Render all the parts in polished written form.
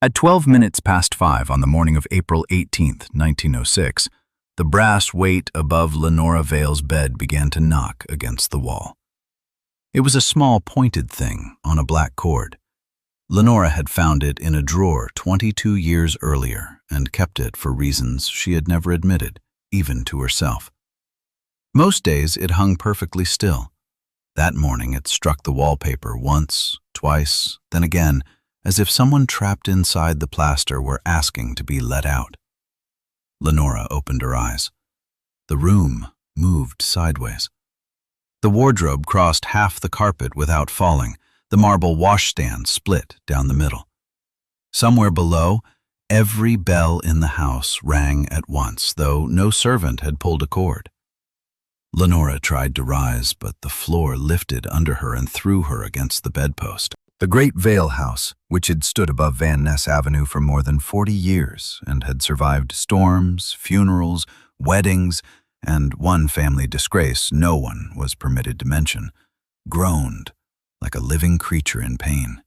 At 12 minutes past 5 on the morning of April 18, 1906, the brass weight above Lenora Vale's bed began to knock against the wall. It was a small pointed thing on a black cord. Lenora had found it in a drawer 22 years earlier and kept it for reasons she had never admitted, even to herself. Most days it hung perfectly still. That morning it struck the wallpaper once, twice, then again, as if someone trapped inside the plaster were asking to be let out. Lenora opened her eyes. The room moved sideways. The wardrobe crossed half the carpet without falling. The marble washstand split down the middle. Somewhere below, every bell in the house rang at once, though no servant had pulled a cord. Lenora tried to rise, but the floor lifted under her and threw her against the bedpost. The great Vale house, which had stood above Van Ness Avenue for more than 40 years and had survived storms, funerals, weddings, and one family disgrace no one was permitted to mention, groaned like a living creature in pain.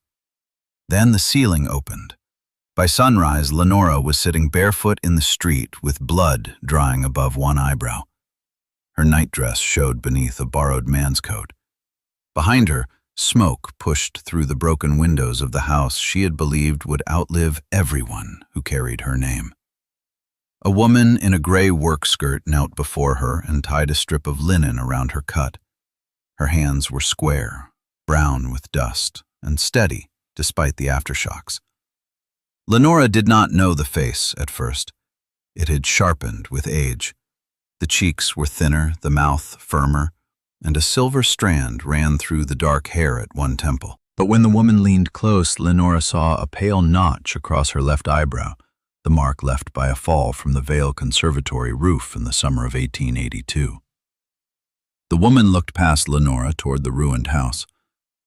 Then the ceiling opened. By sunrise, Lenora was sitting barefoot in the street with blood drying above one eyebrow. Her nightdress showed beneath a borrowed man's coat. Behind her, smoke pushed through the broken windows of the house she had believed would outlive everyone who carried her name. A woman in a gray work skirt knelt before her and tied a strip of linen around her cut. Her hands were square, brown with dust, and steady despite the aftershocks. Lenora did not know the face at first. It had sharpened with age. The cheeks were thinner, the mouth firmer, and a silver strand ran through the dark hair at one temple. But when the woman leaned close, Lenora saw a pale notch across her left eyebrow, the mark left by a fall from the Vale Conservatory roof in the summer of 1882. The woman looked past Lenora toward the ruined house.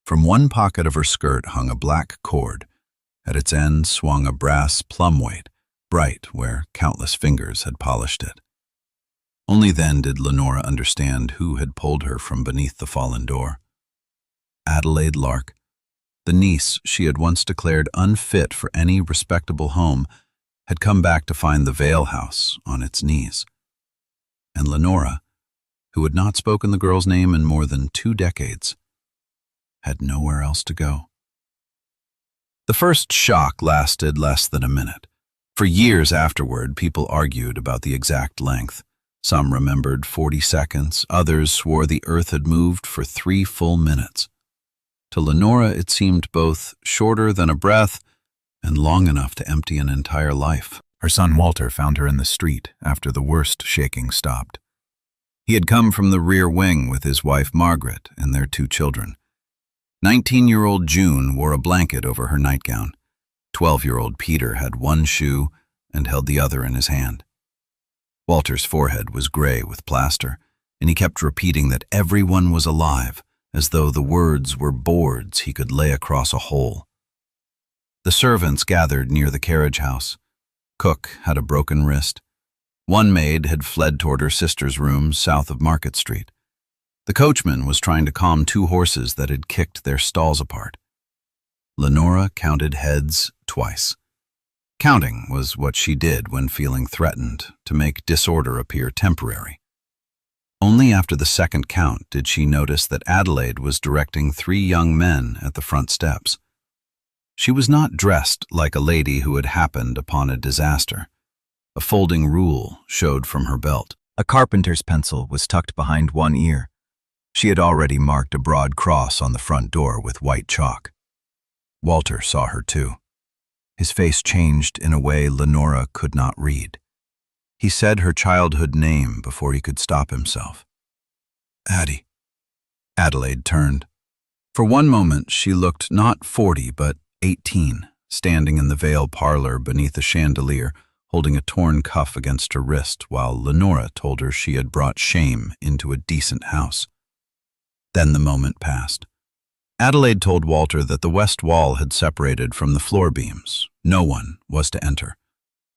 From one pocket of her skirt hung a black cord. At its end swung a brass plumb weight, bright where countless fingers had polished it. Only then did Lenora understand who had pulled her from beneath the fallen door. Adelaide Lark, the niece she had once declared unfit for any respectable home, had come back to find the Vale house on its knees. And Lenora, who had not spoken the girl's name in more than 2 decades, had nowhere else to go. The first shock lasted less than a minute. For years afterward, people argued about the exact length. Some remembered 40 seconds, others swore the earth had moved for 3 full minutes. To Lenora, it seemed both shorter than a breath and long enough to empty an entire life. Her son Walter found her in the street after the worst shaking stopped. He had come from the rear wing with his wife Margaret and their 2 children. 19-year-old June wore a blanket over her nightgown. 12-year-old Peter had one shoe and held the other in his hand. Walter's forehead was gray with plaster, and he kept repeating that everyone was alive, as though the words were boards he could lay across a hole. The servants gathered near the carriage house. Cook had a broken wrist. One maid had fled toward her sister's rooms south of Market Street. The coachman was trying to calm 2 horses that had kicked their stalls apart. Lenora counted heads twice. Counting was what she did when feeling threatened, to make disorder appear temporary. Only after the second count did she notice that Adelaide was directing 3 young men at the front steps. She was not dressed like a lady who had happened upon a disaster. A folding rule showed from her belt. A carpenter's pencil was tucked behind one ear. She had already marked a broad cross on the front door with white chalk. Walter saw her too. His face changed in a way Lenora could not read. He said her childhood name before he could stop himself. Addie. Adelaide turned. For one moment she looked not 40 but 18, standing in the Vale parlor beneath a chandelier, holding a torn cuff against her wrist while Lenora told her she had brought shame into a decent house. Then the moment passed. Adelaide told Walter that the west wall had separated from the floor beams. No one was to enter.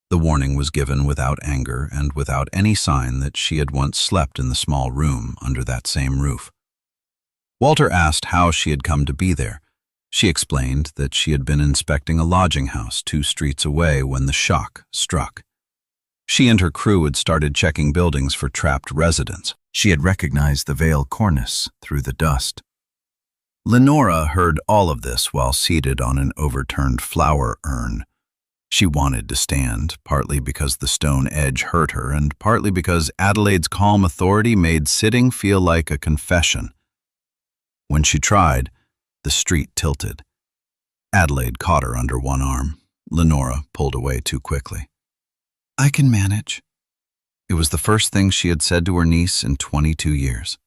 The warning was given without anger and without any sign that she had once slept in the small room under that same roof. Walter asked how she had come to be there, She explained that she had been inspecting a lodging house 2 streets away when the shock struck. She and her crew had started checking buildings for trapped residents. She had recognized the Vale cornice through the dust. Lenora heard all of this while seated on an overturned flower urn. She wanted to stand, partly because the stone edge hurt her and partly because Adelaide's calm authority made sitting feel like a confession. When she tried, the street tilted. Adelaide caught her under one arm. Lenora pulled away too quickly. "I can manage." It was the first thing she had said to her niece in 22 years.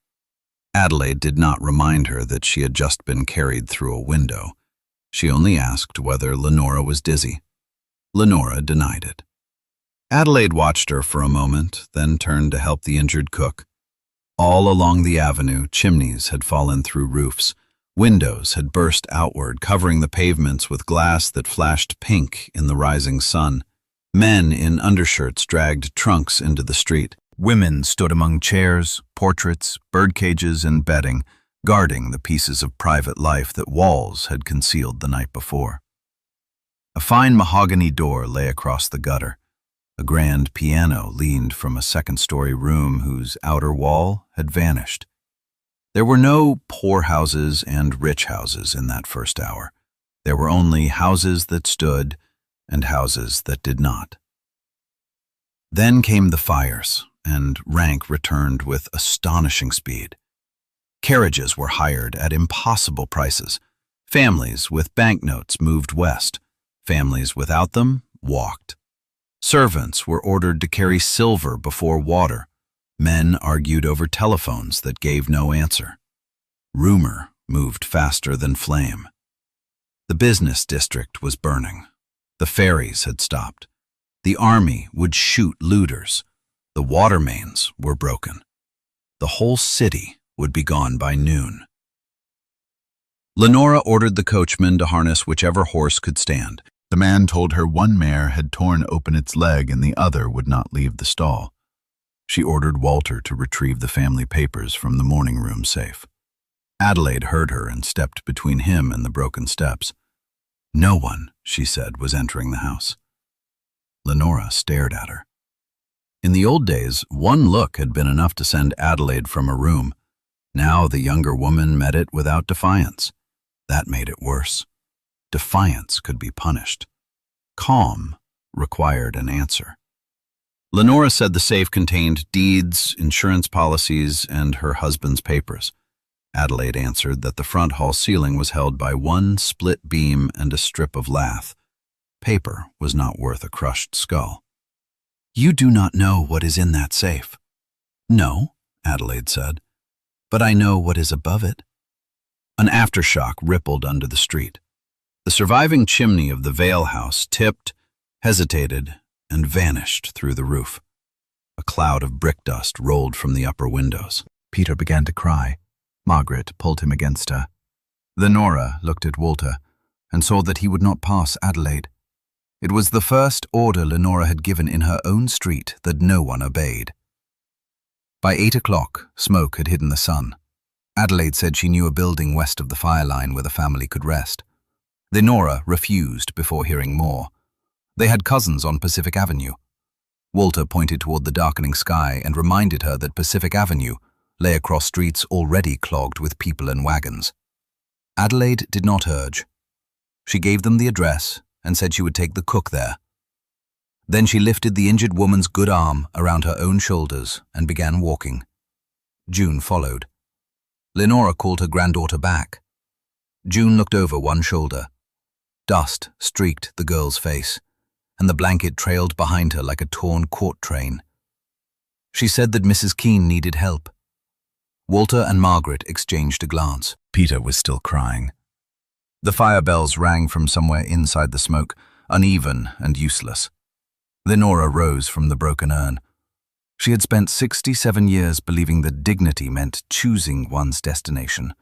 Adelaide did not remind her that she had just been carried through a window. She only asked whether Lenora was dizzy. Lenora denied it. Adelaide watched her for a moment, then turned to help the injured cook. All along the avenue, chimneys had fallen through roofs. Windows had burst outward, covering the pavements with glass that flashed pink in the rising sun. Men in undershirts dragged trunks into the street. Women stood among chairs, portraits, birdcages, and bedding, guarding the pieces of private life that walls had concealed the night before. A fine mahogany door lay across the gutter. A grand piano leaned from a second-story room whose outer wall had vanished. There were no poor houses and rich houses in that first hour. There were only houses that stood and houses that did not. Then came the fires, and rank returned with astonishing speed. Carriages were hired at impossible prices. Families with banknotes moved west. Families without them walked. Servants were ordered to carry silver before water. Men argued over telephones that gave no answer. Rumor moved faster than flame. The business district was burning. The ferries had stopped. The army would shoot looters. The water mains were broken. The whole city would be gone by noon. Lenora ordered the coachman to harness whichever horse could stand. The man told her one mare had torn open its leg and the other would not leave the stall. She ordered Walter to retrieve the family papers from the morning room safe. Adelaide heard her and stepped between him and the broken steps. No one, she said, was entering the house. Lenora stared at her. In the old days, one look had been enough to send Adelaide from a room. Now the younger woman met it without defiance. That made it worse. Defiance could be punished. Calm required an answer. Lenora said the safe contained deeds, insurance policies, and her husband's papers. Adelaide answered that the front hall ceiling was held by one split beam and a strip of lath. Paper was not worth a crushed skull. "You do not know what is in that safe." "No," Adelaide said, "but I know what is above it." An aftershock rippled under the street. The surviving chimney of the Vale house tipped, hesitated, and vanished through the roof. A cloud of brick dust rolled from the upper windows. Peter began to cry. Margaret pulled him against her. Lenora looked at Walter and saw that he would not pass Adelaide. It was the first order Lenora had given in her own street that no one obeyed. By 8 o'clock, smoke had hidden the sun. Adelaide said she knew a building west of the fire line where the family could rest. Lenora refused before hearing more. They had cousins on Pacific Avenue. Walter pointed toward the darkening sky and reminded her that Pacific Avenue lay across streets already clogged with people and wagons. Adelaide did not urge. She gave them the address and said she would take the cook there. Then she lifted the injured woman's good arm around her own shoulders and began walking. June followed. Lenora called her granddaughter back. June looked over one shoulder. Dust streaked the girl's face, and the blanket trailed behind her like a torn court train. She said that Mrs. Keene needed help. Walter and Margaret exchanged a glance. Peter was still crying. The fire bells rang from somewhere inside the smoke, uneven and useless. Lenora rose from the broken urn. She had spent 67 years believing that dignity meant choosing one's destination.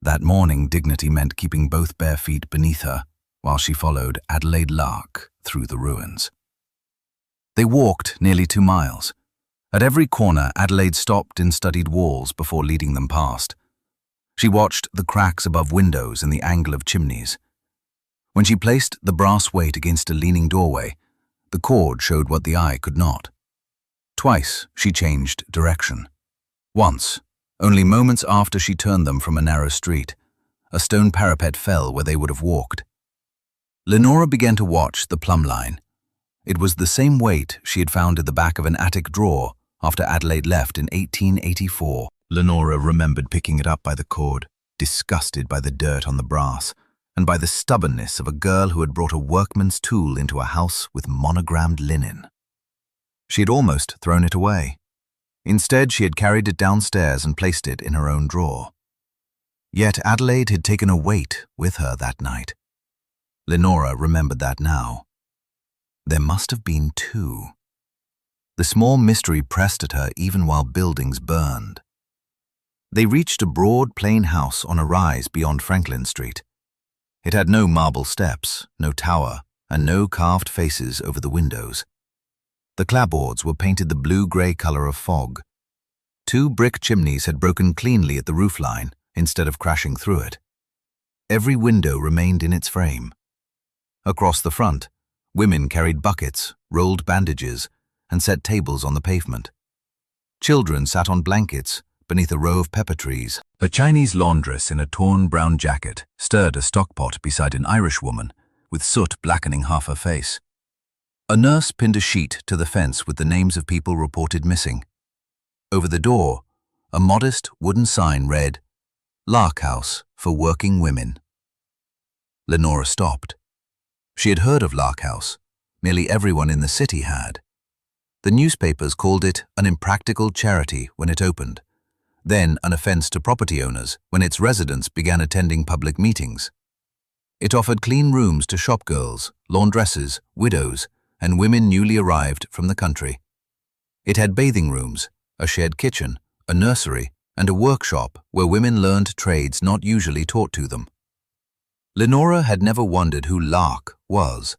That morning, dignity meant keeping both bare feet beneath her while she followed Adelaide Lark through the ruins. They walked nearly 2 miles. At every corner, Adelaide stopped and studied walls before leading them past. She watched the cracks above windows and the angle of chimneys. When she placed the brass weight against a leaning doorway, the cord showed what the eye could not. Twice she changed direction. Once, only moments after she turned them from a narrow street, a stone parapet fell where they would have walked. Lenora began to watch the plumb line. It was the same weight she had found at the back of an attic drawer after Adelaide left in 1884. Lenora remembered picking it up by the cord, disgusted by the dirt on the brass, and by the stubbornness of a girl who had brought a workman's tool into a house with monogrammed linen. She had almost thrown it away. Instead, she had carried it downstairs and placed it in her own drawer. Yet Adelaide had taken a weight with her that night. Lenora remembered that now. There must have been two. The small mystery pressed at her even while buildings burned. They reached a broad, plain house on a rise beyond Franklin Street. It had no marble steps, no tower, and no carved faces over the windows. The clapboards were painted the blue-gray color of fog. Two brick chimneys had broken cleanly at the roofline instead of crashing through it. Every window remained in its frame. Across the front, women carried buckets, rolled bandages, and set tables on the pavement. Children sat on blankets beneath a row of pepper trees. A Chinese laundress in a torn brown jacket stirred a stockpot beside an Irish woman, with soot blackening half her face. A nurse pinned a sheet to the fence with the names of people reported missing. Over the door, a modest wooden sign read, "Lark House for Working Women." Lenora stopped. She had heard of Lark House. Nearly everyone in the city had. The newspapers called it an impractical charity when it opened, then an offense to property owners when its residents began attending public meetings. It offered clean rooms to shopgirls, laundresses, widows, and women newly arrived from the country. It had bathing rooms, a shared kitchen, a nursery, and a workshop where women learned trades not usually taught to them. Lenora had never wondered who Lark was.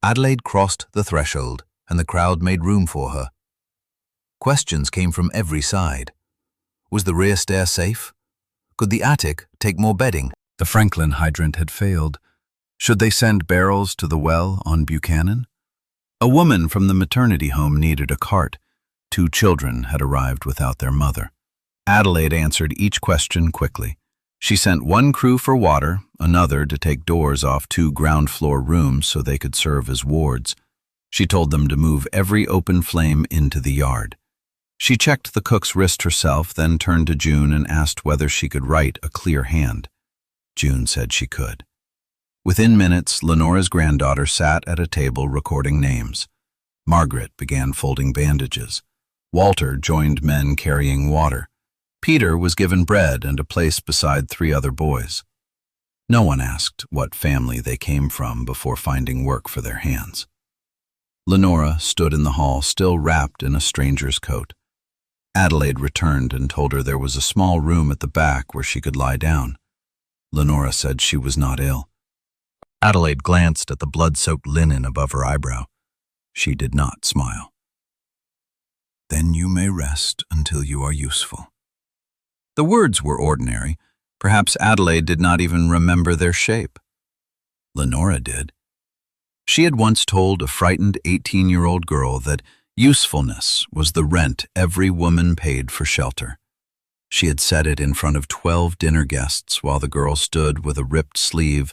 Adelaide crossed the threshold, and the crowd made room for her. Questions came from every side. Was the rear stair safe? Could the attic take more bedding? The Franklin hydrant had failed. Should they send barrels to the well on Buchanan? A woman from the maternity home needed a cart. 2 children had arrived without their mother. Adelaide answered each question quickly. She sent one crew for water, another to take doors off 2 ground-floor rooms so they could serve as wards. She told them to move every open flame into the yard. She checked the cook's wrist herself, then turned to June and asked whether she could write a clear hand. June said she could. Within minutes, Lenora's granddaughter sat at a table recording names. Margaret began folding bandages. Walter joined men carrying water. Peter was given bread and a place beside 3 other boys. No one asked what family they came from before finding work for their hands. Lenora stood in the hall, still wrapped in a stranger's coat. Adelaide returned and told her there was a small room at the back where she could lie down. Lenora said she was not ill. Adelaide glanced at the blood-soaked linen above her eyebrow. She did not smile. "Then you may rest until you are useful." The words were ordinary. Perhaps Adelaide did not even remember their shape. Lenora did. She had once told a frightened 18-year-old girl that usefulness was the rent every woman paid for shelter. She had said it in front of 12 dinner guests while the girl stood with a ripped sleeve,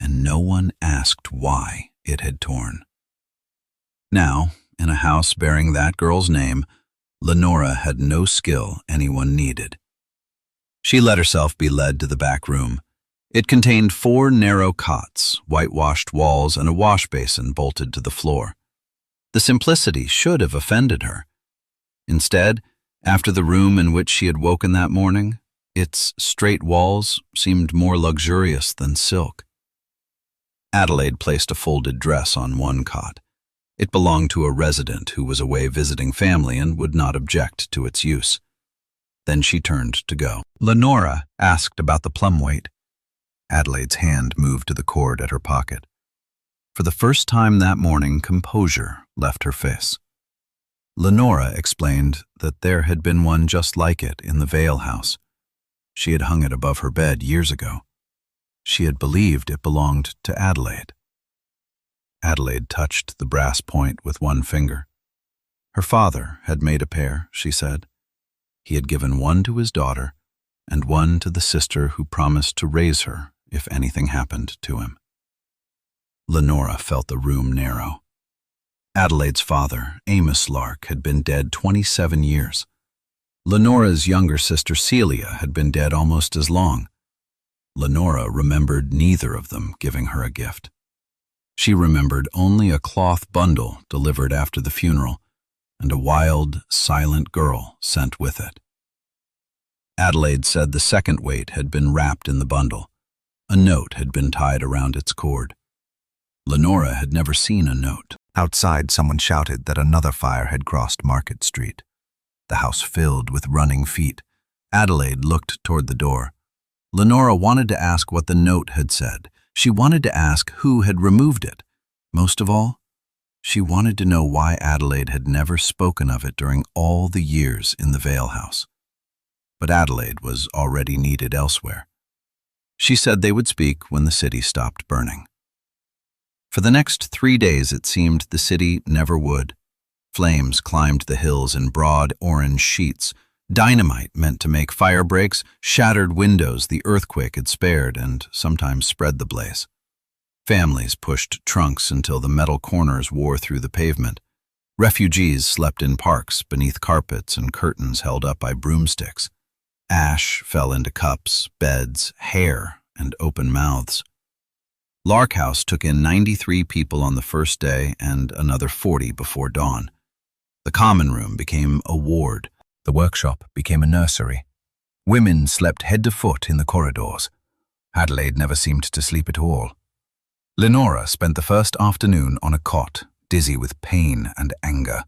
and no one asked why it had torn. Now, in a house bearing that girl's name, Lenora had no skill anyone needed. She let herself be led to the back room. It contained 4 narrow cots, whitewashed walls, and a wash basin bolted to the floor. The simplicity should have offended her. Instead, after the room in which she had woken that morning, its straight walls seemed more luxurious than silk. Adelaide placed a folded dress on one cot. It belonged to a resident who was away visiting family and would not object to its use. Then she turned to go. Lenora asked about the plumb weight. Adelaide's hand moved to the cord at her pocket. For the first time that morning, composure left her face. Lenora explained that there had been one just like it in the Vale house. She had hung it above her bed years ago. She had believed it belonged to Adelaide. Adelaide touched the brass point with one finger. Her father had made a pair, she said. He had given one to his daughter and one to the sister who promised to raise her if anything happened to him. Lenora felt the room narrow. Adelaide's father, Amos Lark, had been dead 27 years. Lenora's younger sister Celia had been dead almost as long. Lenora remembered neither of them giving her a gift. She remembered only a cloth bundle delivered after the funeral and a wild, silent girl sent with it. Adelaide said the second weight had been wrapped in the bundle. A note had been tied around its cord. Lenora had never seen a note. Outside, someone shouted that another fire had crossed Market Street. The house filled with running feet. Adelaide looked toward the door. Lenora wanted to ask what the note had said. She wanted to ask who had removed it. Most of all, she wanted to know why Adelaide had never spoken of it during all the years in the Vale house. But Adelaide was already needed elsewhere. She said they would speak when the city stopped burning. For the next 3 days, it seemed the city never would. Flames climbed the hills in broad orange sheets. Dynamite meant to make fire breaks, shattered windows the earthquake had spared and sometimes spread the blaze. Families pushed trunks until the metal corners wore through the pavement. Refugees slept in parks beneath carpets and curtains held up by broomsticks. Ash fell into cups, beds, hair, and open mouths. Lark House took in 93 people on the first day and another 40 before dawn. The common room became a ward. The workshop became a nursery. Women slept head to foot in the corridors. Adelaide never seemed to sleep at all. Lenora spent the first afternoon on a cot, dizzy with pain and anger.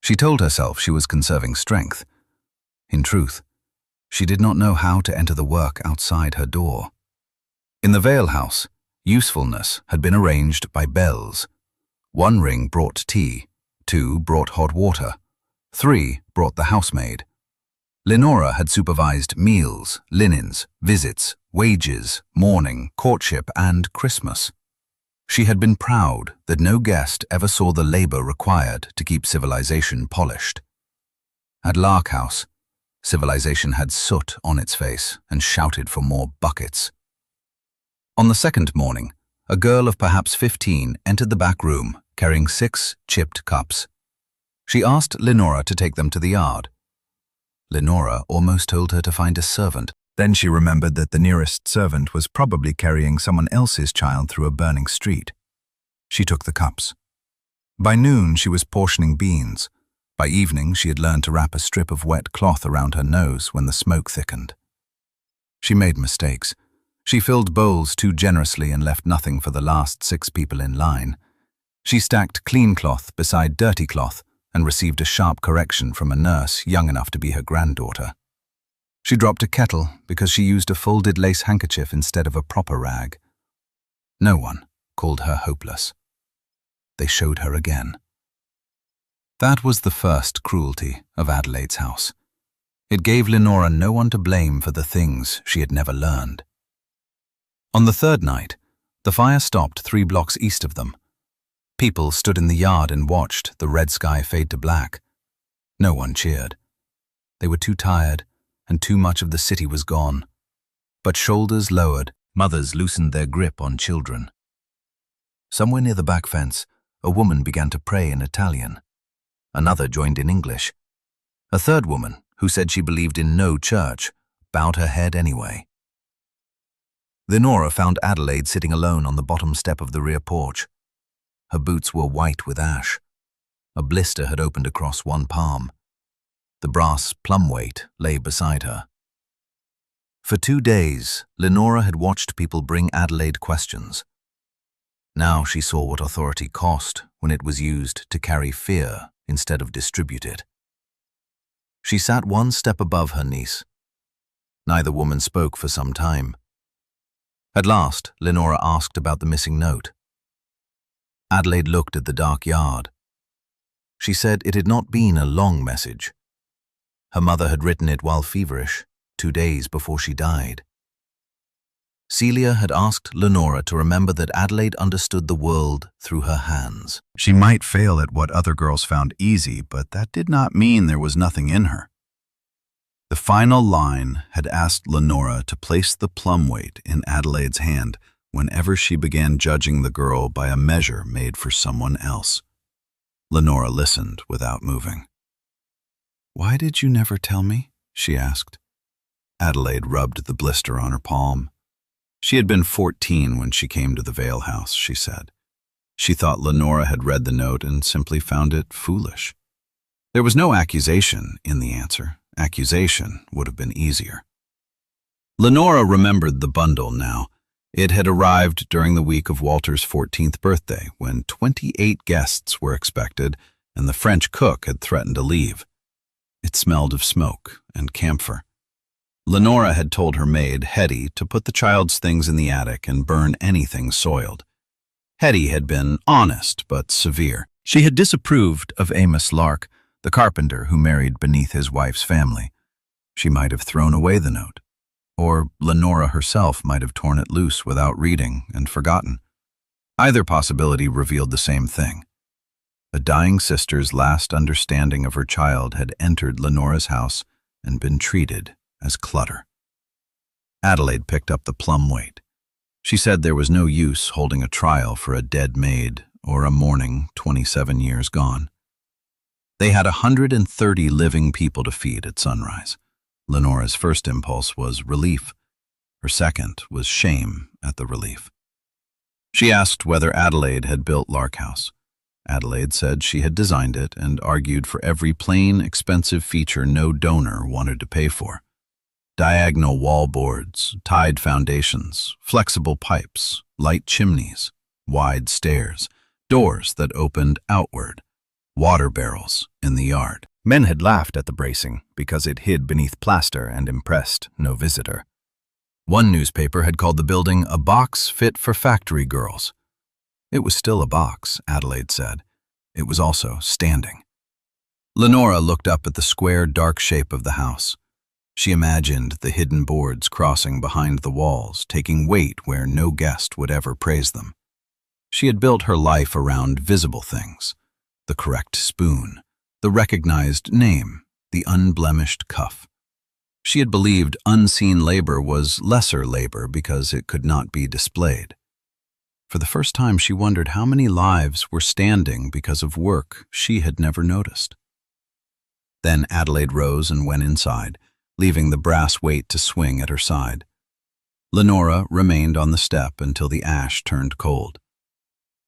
She told herself she was conserving strength. In truth, she did not know how to enter the work outside her door. In the Vale house, usefulness had been arranged by bells. 1 ring brought tea, 2 brought hot water, 3 brought the housemaid. Lenora had supervised meals, linens, visits, wages, mourning, courtship, and Christmas. She had been proud that no guest ever saw the labor required to keep civilization polished. At Lark House, civilization had soot on its face and shouted for more buckets. On the second morning, a girl of perhaps 15 entered the back room carrying 6 chipped cups. She asked Lenora to take them to the yard. Lenora almost told her to find a servant. Then she remembered that the nearest servant was probably carrying someone else's child through a burning street. She took the cups. By noon, she was portioning beans. By evening, she had learned to wrap a strip of wet cloth around her nose when the smoke thickened. She made mistakes. She filled bowls too generously and left nothing for the last 6 people in line. She stacked clean cloth beside dirty cloth and received a sharp correction from a nurse young enough to be her granddaughter. She dropped a kettle because she used a folded lace handkerchief instead of a proper rag. No one called her hopeless. They showed her again. That was the first cruelty of Adelaide's house. It gave Lenora no one to blame for the things she had never learned. On the third night, the fire stopped 3 blocks east of them. People stood in the yard and watched the red sky fade to black. No one cheered. They were too tired, and too much of the city was gone. But shoulders lowered, mothers loosened their grip on children. Somewhere near the back fence, a woman began to pray in Italian. Another joined in English. A third woman, who said she believed in no church, bowed her head anyway. Lenora found Adelaide sitting alone on the bottom step of the rear porch. Her boots were white with ash. A blister had opened across one palm. The brass plumb weight lay beside her. For 2 days, Lenora had watched people bring Adelaide questions. Now she saw what authority cost when it was used to carry fear instead of distribute it. She sat 1 step above her niece. Neither woman spoke for some time. At last, Lenora asked about the missing note. Adelaide looked at the dark yard. She said it had not been a long message. Her mother had written it while feverish, 2 days before she died. Celia had asked Lenora to remember that Adelaide understood the world through her hands. She might fail at what other girls found easy, but that did not mean there was nothing in her. The final line had asked Lenora to place the plum weight in Adelaide's hand whenever she began judging the girl by a measure made for someone else. Lenora listened without moving. "Why did you never tell me?" she asked. Adelaide rubbed the blister on her palm. She had been 14 when she came to the Vale house, she said. She thought Lenora had read the note and simply found it foolish. There was no accusation in the answer. Accusation would have been easier. Lenora remembered the bundle now. It had arrived during the week of Walter's 14th birthday, when 28 guests were expected and the French cook had threatened to leave. It smelled of smoke and camphor. Lenora had told her maid, Hetty, to put the child's things in the attic and burn anything soiled. Hetty had been honest but severe. She had disapproved of Amos Lark, the carpenter who married beneath his wife's family. She might have thrown away the note, or Lenora herself might have torn it loose without reading and forgotten. Either possibility revealed the same thing. A dying sister's last understanding of her child had entered Lenora's house and been treated as clutter. Adelaide picked up the plum weight. She said there was no use holding a trial for a dead maid or a mourning 27 years gone. They had 130 living people to feed at sunrise. Lenora's first impulse was relief. Her second was shame at the relief. She asked whether Adelaide had built Lark House. Adelaide said she had designed it and argued for every plain, expensive feature no donor wanted to pay for. Diagonal wall boards, tied foundations, flexible pipes, light chimneys, wide stairs, doors that opened outward, water barrels in the yard. Men had laughed at the bracing because it hid beneath plaster and impressed no visitor. One newspaper had called the building a box fit for factory girls. It was still a box, Adelaide said. It was also standing. Lenora looked up at the square, dark shape of the house. She imagined the hidden boards crossing behind the walls, taking weight where no guest would ever praise them. She had built her life around visible things: the correct spoon, the recognized name, the unblemished cuff. She had believed unseen labor was lesser labor because it could not be displayed. For the first time, she wondered how many lives were standing because of work she had never noticed. Then Adelaide rose and went inside, leaving the brass weight to swing at her side. Lenora remained on the step until the ash turned cold.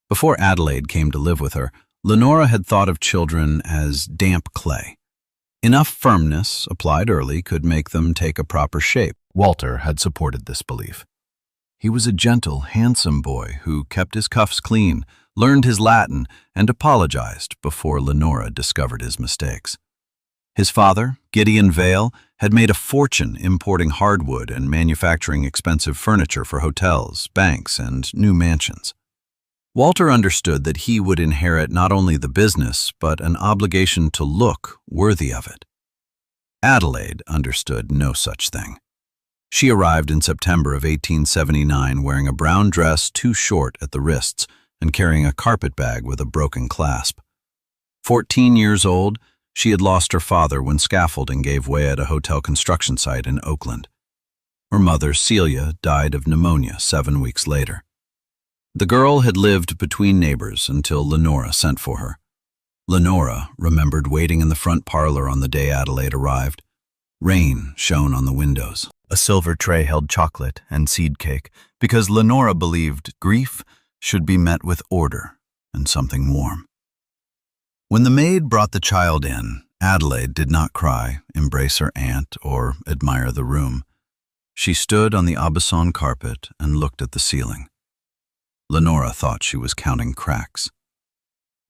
Before Adelaide came to live with her, Lenora had thought of children as damp clay. Enough firmness, applied early, could make them take a proper shape. Walter had supported this belief. He was a gentle, handsome boy who kept his cuffs clean, learned his Latin, and apologized before Lenora discovered his mistakes. His father, Gideon Vale, had made a fortune importing hardwood and manufacturing expensive furniture for hotels, banks, and new mansions. Walter understood that he would inherit not only the business, but an obligation to look worthy of it. Adelaide understood no such thing. She arrived in September of 1879 wearing a brown dress too short at the wrists and carrying a carpet bag with a broken clasp. 14 years old, she had lost her father when scaffolding gave way at a hotel construction site in Oakland. Her mother, Celia, died of pneumonia 7 weeks later. The girl had lived between neighbors until Lenora sent for her. Lenora remembered waiting in the front parlor on the day Adelaide arrived. Rain shone on the windows. A silver tray held chocolate and seed cake because Lenora believed grief should be met with order and something warm. When the maid brought the child in, Adelaide did not cry, embrace her aunt, or admire the room. She stood on the Aubusson carpet and looked at the ceiling. Lenora thought she was counting cracks.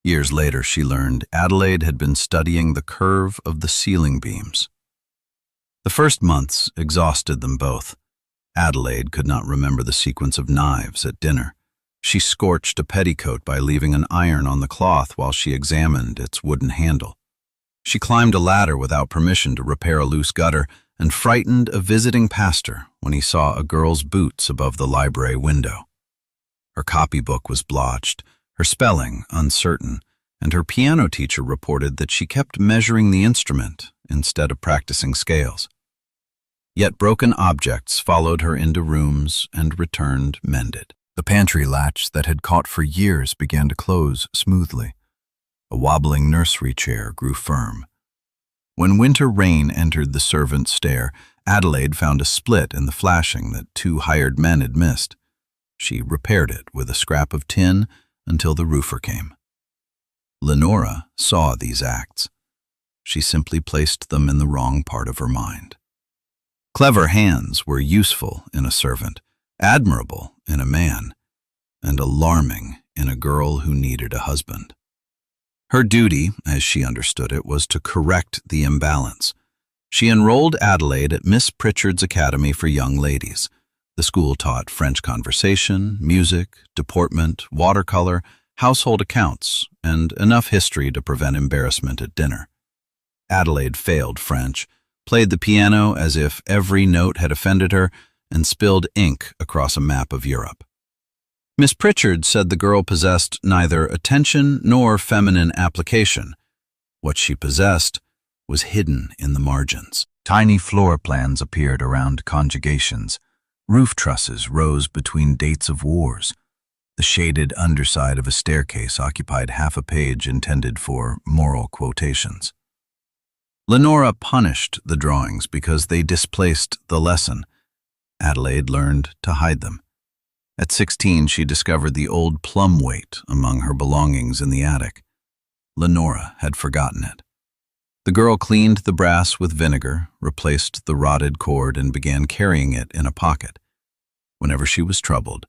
Years later, she learned Adelaide had been studying the curve of the ceiling beams. The first months exhausted them both. Adelaide could not remember the sequence of knives at dinner. She scorched a petticoat by leaving an iron on the cloth while she examined its wooden handle. She climbed a ladder without permission to repair a loose gutter and frightened a visiting pastor when he saw a girl's boots above the library window. Her copybook was blotched, her spelling uncertain, and her piano teacher reported that she kept measuring the instrument instead of practicing scales. Yet broken objects followed her into rooms and returned mended. The pantry latch that had caught for years began to close smoothly. A wobbling nursery chair grew firm. When winter rain entered the servants' stair, Adelaide found a split in the flashing that 2 hired men had missed. She repaired it with a scrap of tin until the roofer came. Lenora saw these acts. She simply placed them in the wrong part of her mind. Clever hands were useful in a servant, admirable in a man, and alarming in a girl who needed a husband. Her duty, as she understood it, was to correct the imbalance. She enrolled Adelaide at Miss Pritchard's Academy for Young Ladies. The school taught French conversation, music, deportment, watercolor, household accounts, and enough history to prevent embarrassment at dinner. Adelaide failed French, played the piano as if every note had offended her, and spilled ink across a map of Europe. Miss Pritchard said the girl possessed neither attention nor feminine application. What she possessed was hidden in the margins. Tiny floor plans appeared around conjugations. Roof trusses rose between dates of wars. The shaded underside of a staircase occupied half a page intended for moral quotations. Lenora punished the drawings because they displaced the lesson. Adelaide learned to hide them. At 16, she discovered the old plumb weight among her belongings in the attic. Lenora had forgotten it. The girl cleaned the brass with vinegar, replaced the rotted cord, and began carrying it in a pocket. Whenever she was troubled,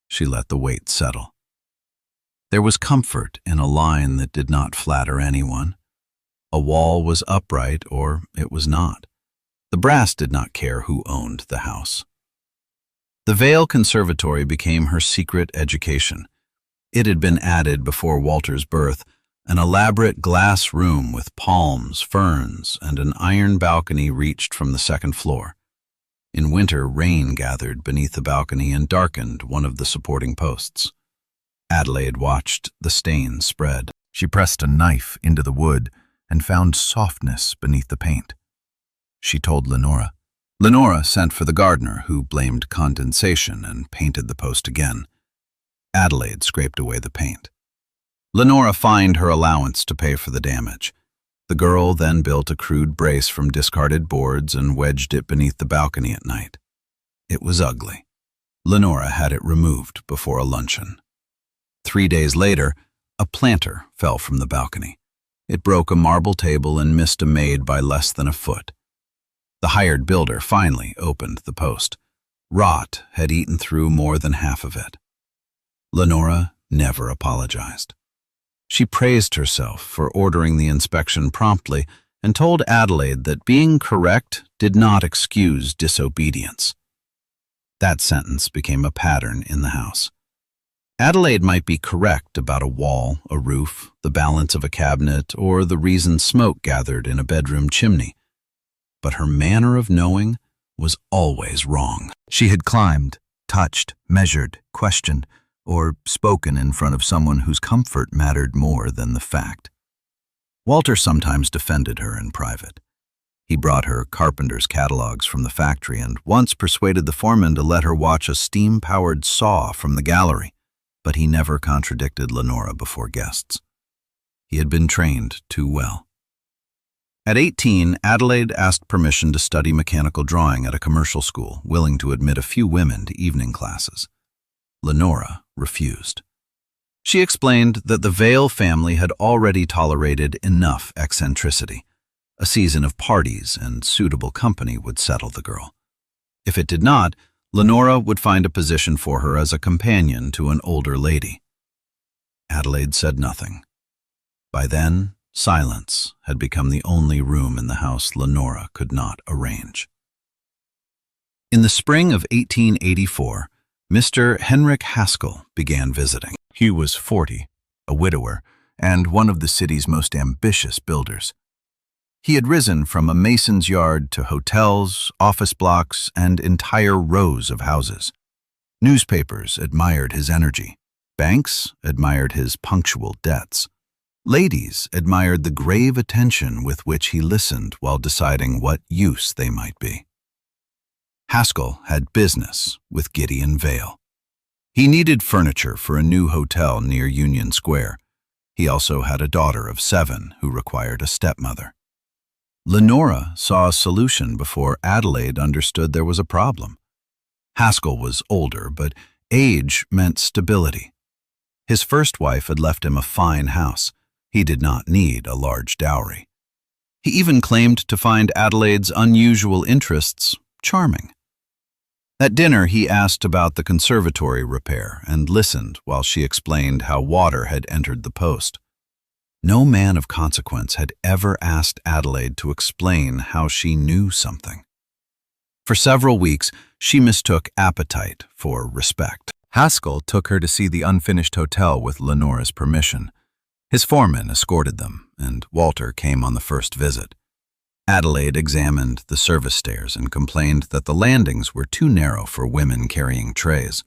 she let the weight settle. There was comfort in a line that did not flatter anyone. A wall was upright or it was not. The brass did not care who owned the house. The Vale Conservatory became her secret education. It had been added before Walter's birth, an elaborate glass room with palms, ferns, and an iron balcony reached from the second floor. In winter, rain gathered beneath the balcony and darkened one of the supporting posts. Adelaide watched the stains spread. She pressed a knife into the wood and found softness beneath the paint. She told Lenora. Lenora sent for the gardener, who blamed condensation and painted the post again. Adelaide scraped away the paint. Lenora fined her allowance to pay for the damage. The girl then built a crude brace from discarded boards and wedged it beneath the balcony at night. It was ugly. Lenora had it removed before a luncheon. 3 days later, a planter fell from the balcony. It broke a marble table and missed a maid by less than a foot. The hired builder finally opened the post. Rot had eaten through more than half of it. Lenora never apologized. She praised herself for ordering the inspection promptly and told Adelaide that being correct did not excuse disobedience. That sentence became a pattern in the house. Adelaide might be correct about a wall, a roof, the balance of a cabinet, or the reason smoke gathered in a bedroom chimney. But her manner of knowing was always wrong. She had climbed, touched, measured, questioned, or spoken in front of someone whose comfort mattered more than the fact. Walter sometimes defended her in private. He brought her carpenter's catalogs from the factory and once persuaded the foreman to let her watch a steam-powered saw from the gallery, but he never contradicted Lenora before guests. He had been trained too well. At 18, Adelaide asked permission to study mechanical drawing at a commercial school, willing to admit a few women to evening classes. Lenora refused. She explained that the Vale family had already tolerated enough eccentricity. A season of parties and suitable company would settle the girl. If it did not, Lenora would find a position for her as a companion to an older lady. Adelaide said nothing. By then, silence had become the only room in the house Lenora could not arrange. In the spring of 1884, Mr. Henrik Haskell began visiting. He was 40, a widower, and one of the city's most ambitious builders. He had risen from a mason's yard to hotels, office blocks, and entire rows of houses. Newspapers admired his energy. Banks admired his punctual debts. Ladies admired the grave attention with which he listened while deciding what use they might be. Haskell had business with Gilded Vale. He needed furniture for a new hotel near Union Square. He also had a daughter of 7 who required a stepmother. Lenora saw a solution before Adelaide understood there was a problem. Haskell was older, but age meant stability. His first wife had left him a fine house. He did not need a large dowry. He even claimed to find Adelaide's unusual interests charming. At dinner, he asked about the conservatory repair and listened while she explained how water had entered the post. No man of consequence had ever asked Adelaide to explain how she knew something. For several weeks, she mistook appetite for respect. Haskell took her to see the unfinished hotel with Lenora's permission. His foreman escorted them, and Walter came on the first visit. Adelaide examined the service stairs and complained that the landings were too narrow for women carrying trays.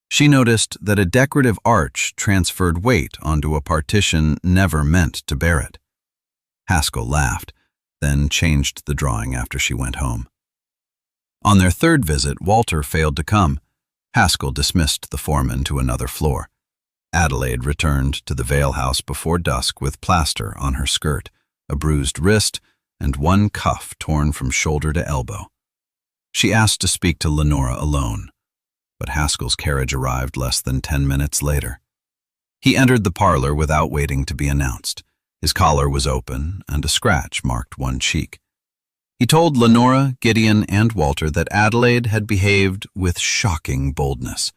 She noticed that a decorative arch transferred weight onto a partition never meant to bear it. Haskell laughed, then changed the drawing after she went home. On their third visit, Walter failed to come. Haskell dismissed the foreman to another floor. Adelaide returned to the Vale house before dusk with plaster on her skirt, a bruised wrist, and one cuff torn from shoulder to elbow. She asked to speak to Lenora alone, but Haskell's carriage arrived less than 10 minutes later. He entered the parlor without waiting to be announced. His collar was open, and a scratch marked one cheek. He told Lenora, Gideon, and Walter that Adelaide had behaved with shocking boldness.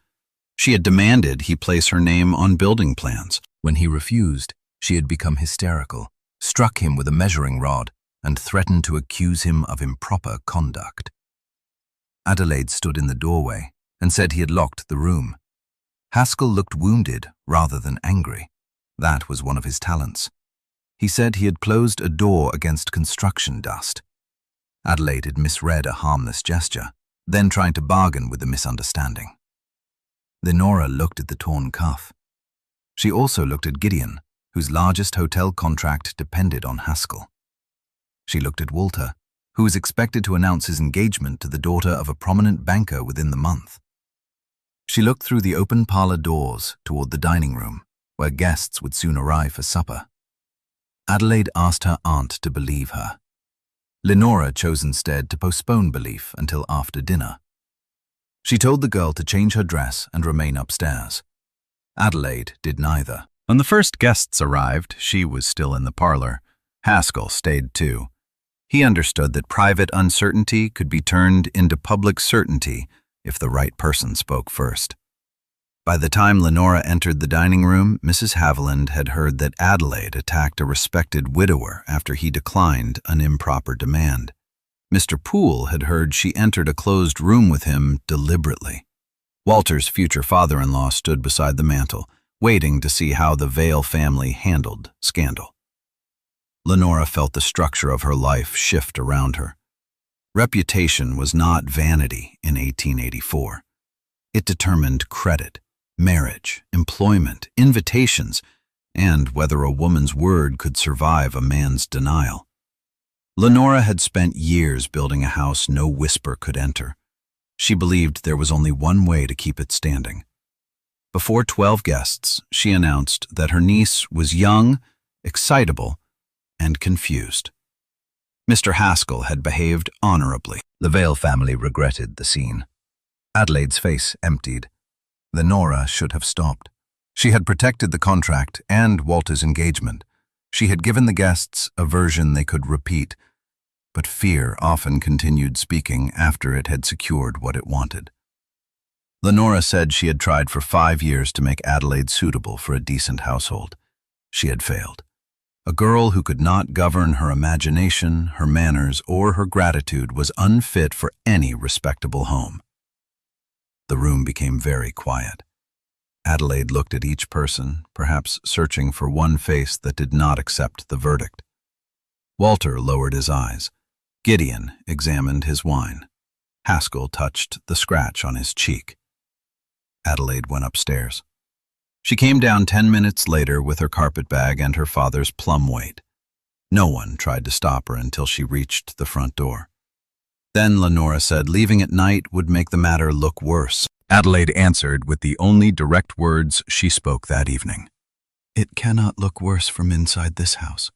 She had demanded he place her name on building plans. When he refused, she had become hysterical, struck him with a measuring rod, and threatened to accuse him of improper conduct. Adelaide stood in the doorway and said he had locked the room. Haskell looked wounded rather than angry. That was one of his talents. He said he had closed a door against construction dust. Adelaide had misread a harmless gesture, then tried to bargain with the misunderstanding. Lenora looked at the torn cuff. She also looked at Gideon, whose largest hotel contract depended on Haskell. She looked at Walter, who was expected to announce his engagement to the daughter of a prominent banker within the month. She looked through the open parlor doors toward the dining room, where guests would soon arrive for supper. Adelaide asked her aunt to believe her. Lenora chose instead to postpone belief until after dinner. She told the girl to change her dress and remain upstairs. Adelaide did neither. When the first guests arrived, she was still in the parlor. Haskell stayed too. He understood that private uncertainty could be turned into public certainty if the right person spoke first. By the time Lenora entered the dining room, Mrs. Haviland had heard that Adelaide attacked a respected widower after he declined an improper demand. Mr. Poole had heard she entered a closed room with him deliberately. Walter's future father-in-law stood beside the mantel, waiting to see how the Vale family handled scandal. Lenora felt the structure of her life shift around her. Reputation was not vanity in 1884. It determined credit, marriage, employment, invitations, and whether a woman's word could survive a man's denial. Lenora had spent years building a house no whisper could enter. She believed there was only one way to keep it standing. Before 12 guests, she announced that her niece was young, excitable, and confused. Mr. Haskell had behaved honorably. The Vale family regretted the scene. Adelaide's face emptied. Lenora should have stopped. She had protected the contract and Walter's engagement. She had given the guests a version they could repeat, but fear often continued speaking after it had secured what it wanted. Lenora said she had tried for 5 years to make Adelaide suitable for a decent household. She had failed. A girl who could not govern her imagination, her manners, or her gratitude was unfit for any respectable home. The room became very quiet. Adelaide looked at each person, perhaps searching for one face that did not accept the verdict. Walter lowered his eyes. Gideon examined his wine. Haskell touched the scratch on his cheek. Adelaide went upstairs. She came down 10 minutes later with her carpetbag and her father's plum weight. No one tried to stop her until she reached the front door. Then Lenora said leaving at night would make the matter look worse. Adelaide answered with the only direct words she spoke that evening. "It cannot look worse from inside this house."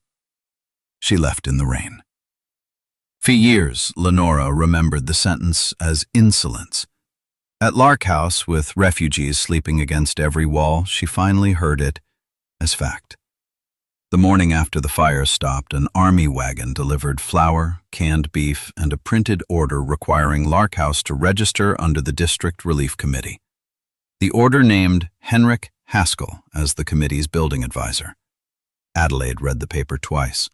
She left in the rain. For years, Lenora remembered the sentence as insolence. At Lark House, with refugees sleeping against every wall, she finally heard it as fact. The morning after the fire stopped, an army wagon delivered flour, canned beef, and a printed order requiring Lark House to register under the District Relief Committee. The order named Henrik Haskell as the committee's building advisor. Adelaide read the paper twice.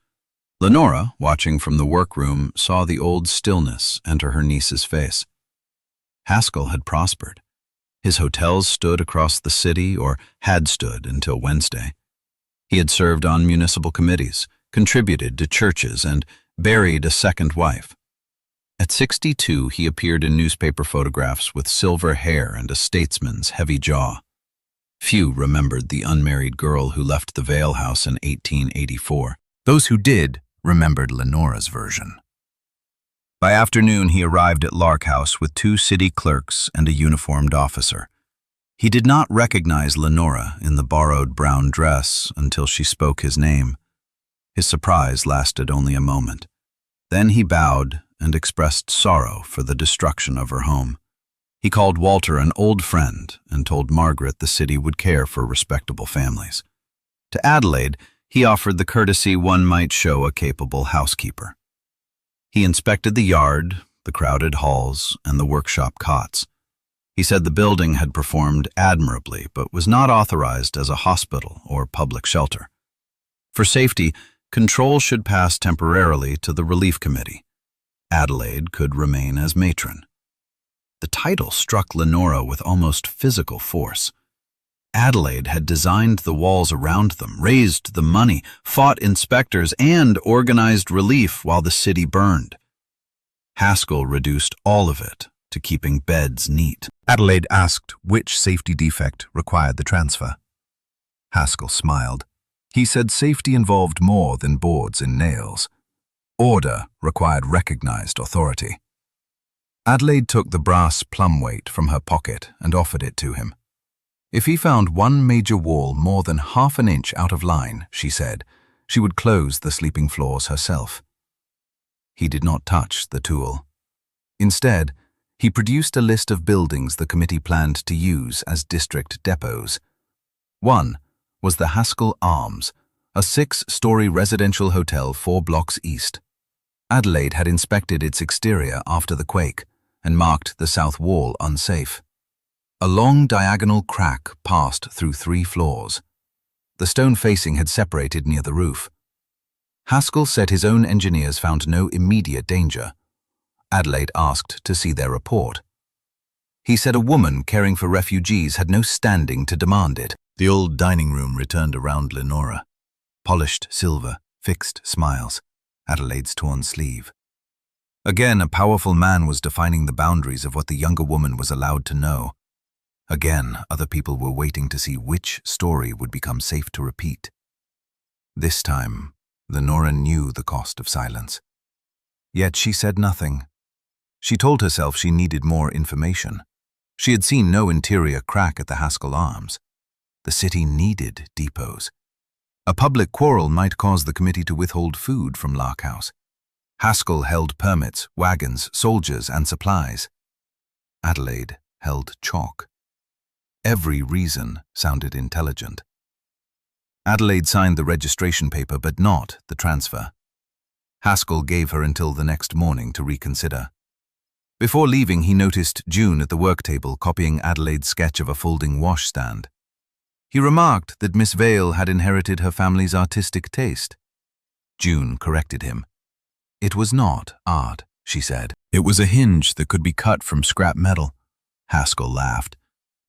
Lenora, watching from the workroom, saw the old stillness enter her niece's face. Haskell had prospered. His hotels stood across the city, or had stood until Wednesday. He had served on municipal committees, contributed to churches, and buried a second wife. At 62, he appeared in newspaper photographs with silver hair and a statesman's heavy jaw. Few remembered the unmarried girl who left the Vale House in 1884. Those who did remembered Lenora's version. By afternoon, he arrived at Lark House with 2 city clerks and a uniformed officer. He did not recognize Lenora in the borrowed brown dress until she spoke his name. His surprise lasted only a moment. Then he bowed and expressed sorrow for the destruction of her home. He called Walter an old friend and told Margaret the city would care for respectable families. To Adelaide, he offered the courtesy one might show a capable housekeeper. He inspected the yard, the crowded halls, and the workshop cots. He said the building had performed admirably, but was not authorized as a hospital or public shelter. For safety, control should pass temporarily to the relief committee. Adelaide could remain as matron. The title struck Lenora with almost physical force. Adelaide had designed the walls around them, raised the money, fought inspectors, and organized relief while the city burned. Haskell reduced all of it to keeping beds neat. Adelaide asked which safety defect required the transfer. Haskell smiled. He said safety involved more than boards and nails. Order required recognized authority. Adelaide took the brass plumb weight from her pocket and offered it to him. If he found one major wall more than half an inch out of line, she said, she would close the sleeping floors herself. He did not touch the tool. Instead, he produced a list of buildings the committee planned to use as district depots. One was the Haskell Arms, a 6-story residential hotel 4 blocks east. Adelaide had inspected its exterior after the quake and marked the south wall unsafe. A long diagonal crack passed through 3 floors. The stone facing had separated near the roof. Haskell said his own engineers found no immediate danger. Adelaide asked to see their report. He said a woman caring for refugees had no standing to demand it. The old dining room returned around Lenora. Polished silver, fixed smiles, Adelaide's torn sleeve. Again, a powerful man was defining the boundaries of what the younger woman was allowed to know. Again, other people were waiting to see which story would become safe to repeat. This time, Lenora knew the cost of silence. Yet she said nothing. She told herself she needed more information. She had seen no interior crack at the Haskell Arms. The city needed depots. A public quarrel might cause the committee to withhold food from Lark House. Haskell held permits, wagons, soldiers, and supplies. Adelaide held chalk. Every reason sounded intelligent. Adelaide signed the registration paper, but not the transfer. Haskell gave her until the next morning to reconsider. Before leaving, he noticed June at the work table copying Adelaide's sketch of a folding washstand. He remarked that Miss Vale had inherited her family's artistic taste. June corrected him. It was not art, she said. It was a hinge that could be cut from scrap metal. Haskell laughed.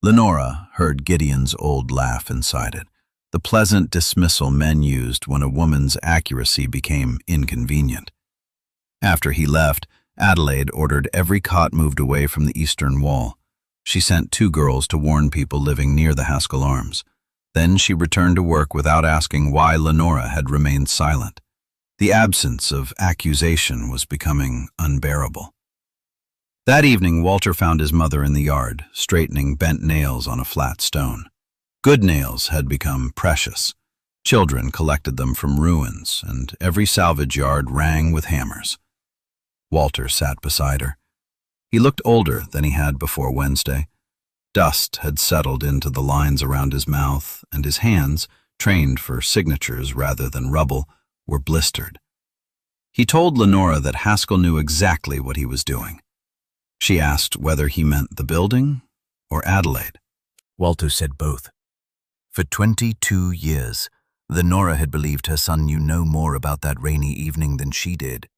Lenora heard Gideon's old laugh inside it. the pleasant dismissal men used when a woman's accuracy became inconvenient. After he left, Adelaide ordered every cot moved away from the eastern wall. She sent 2 girls to warn people living near the Haskell Arms. Then she returned to work without asking why Lenora had remained silent. The absence of accusation was becoming unbearable. That evening, Walter found his mother in the yard, straightening bent nails on a flat stone. Good nails had become precious. Children collected them from ruins, and every salvage yard rang with hammers. Walter sat beside her. He looked older than he had before Wednesday. Dust had settled into the lines around his mouth, and his hands, trained for signatures rather than rubble, were blistered. He told Lenora that Haskell knew exactly what he was doing. She asked whether he meant the building or Adelaide. Walter said both. For 22 years, Lenora had believed her son knew no more about that rainy evening than she did.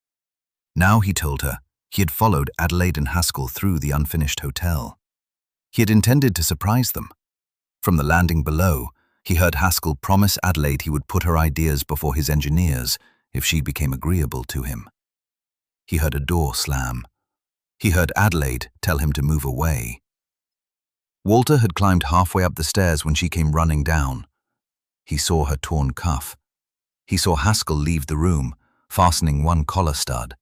Now he told her he had followed Adelaide and Haskell through the unfinished hotel. He had intended to surprise them. From the landing below, he heard Haskell promise Adelaide he would put her ideas before his engineers if she became agreeable to him. He heard a door slam. He heard Adelaide tell him to move away. Walter had climbed halfway up the stairs when she came running down. He saw her torn cuff. He saw Haskell leave the room, fastening one collar stud.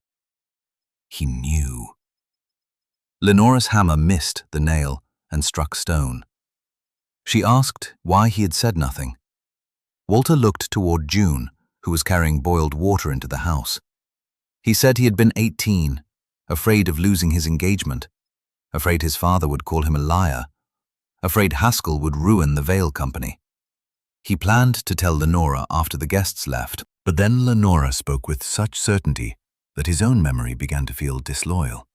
He knew. Lenora's hammer missed the nail and struck stone. She asked why he had said nothing. Walter looked toward June, who was carrying boiled water into the house. He said he had been 18, afraid of losing his engagement, afraid his father would call him a liar, afraid Haskell would ruin the Vale Company. He planned to tell Lenora after the guests left, but then Lenora spoke with such certainty that his own memory began to feel disloyal.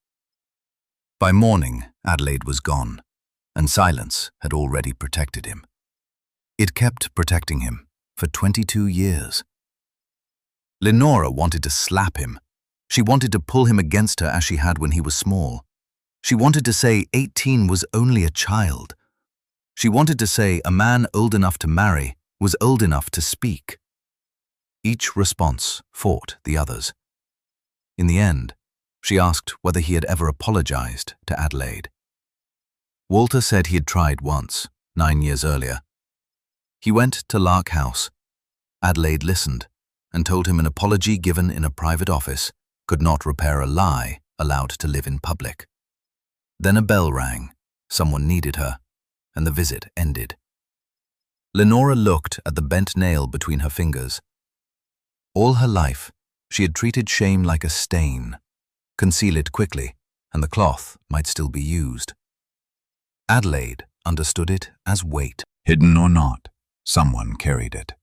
By morning, Adelaide was gone, and silence had already protected him. It kept protecting him for 22 years. Lenora wanted to slap him. She wanted to pull him against her as she had when he was small. She wanted to say 18 was only a child. She wanted to say a man old enough to marry was old enough to speak. Each response fought the others. In the end, she asked whether he had ever apologized to Adelaide. Walter said he had tried once, 9 years earlier. He went to Lark House. Adelaide listened and told him an apology given in a private office could not repair a lie allowed to live in public. Then a bell rang. Someone needed her, and the visit ended. Lenora looked at the bent nail between her fingers. All her life, she had treated shame like a stain. Conceal it quickly, and the cloth might still be used. Adelaide understood it as weight. Hidden or not, someone carried it.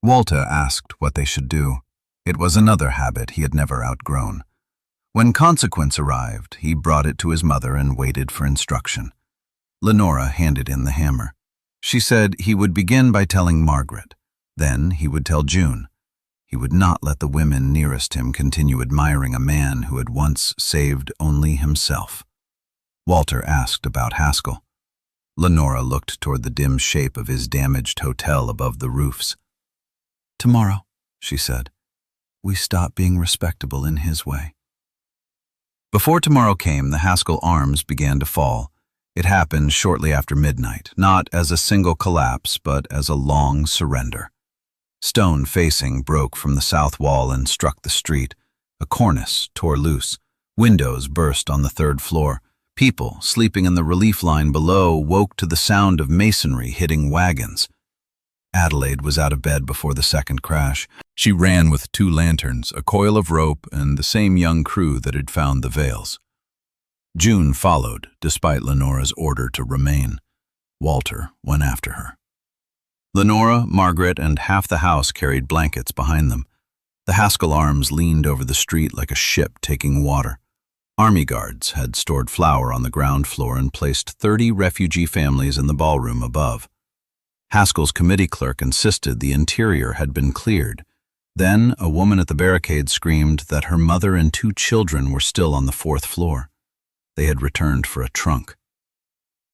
Walter asked what they should do. It was another habit he had never outgrown. When consequence arrived, he brought it to his mother and waited for instruction. Lenora handed in the hammer. She said he would begin by telling Margaret. Then he would tell June. He would not let the women nearest him continue admiring a man who had once saved only himself. Walter asked about Haskell. Lenora looked toward the dim shape of his damaged hotel above the roofs. "Tomorrow," she said, "we stop being respectable in his way." Before tomorrow came, the Haskell Arms began to fall. It happened shortly after midnight, not as a single collapse, but as a long surrender. Stone facing broke from the south wall and struck the street. A cornice tore loose. Windows burst on the 3rd floor. People, sleeping in the relief line below, woke to the sound of masonry hitting wagons. Adelaide was out of bed before the second crash. She ran with 2 lanterns, a coil of rope, and the same young crew that had found the Vales. June followed, despite Lenora's order to remain. Walter went after her. Lenora, Margaret, and half the house carried blankets behind them. The Haskell Arms leaned over the street like a ship taking water. Army guards had stored flour on the ground floor and placed 30 refugee families in the ballroom above. Haskell's committee clerk insisted the interior had been cleared. Then a woman at the barricade screamed that her mother and 2 children were still on the 4th floor. They had returned for a trunk.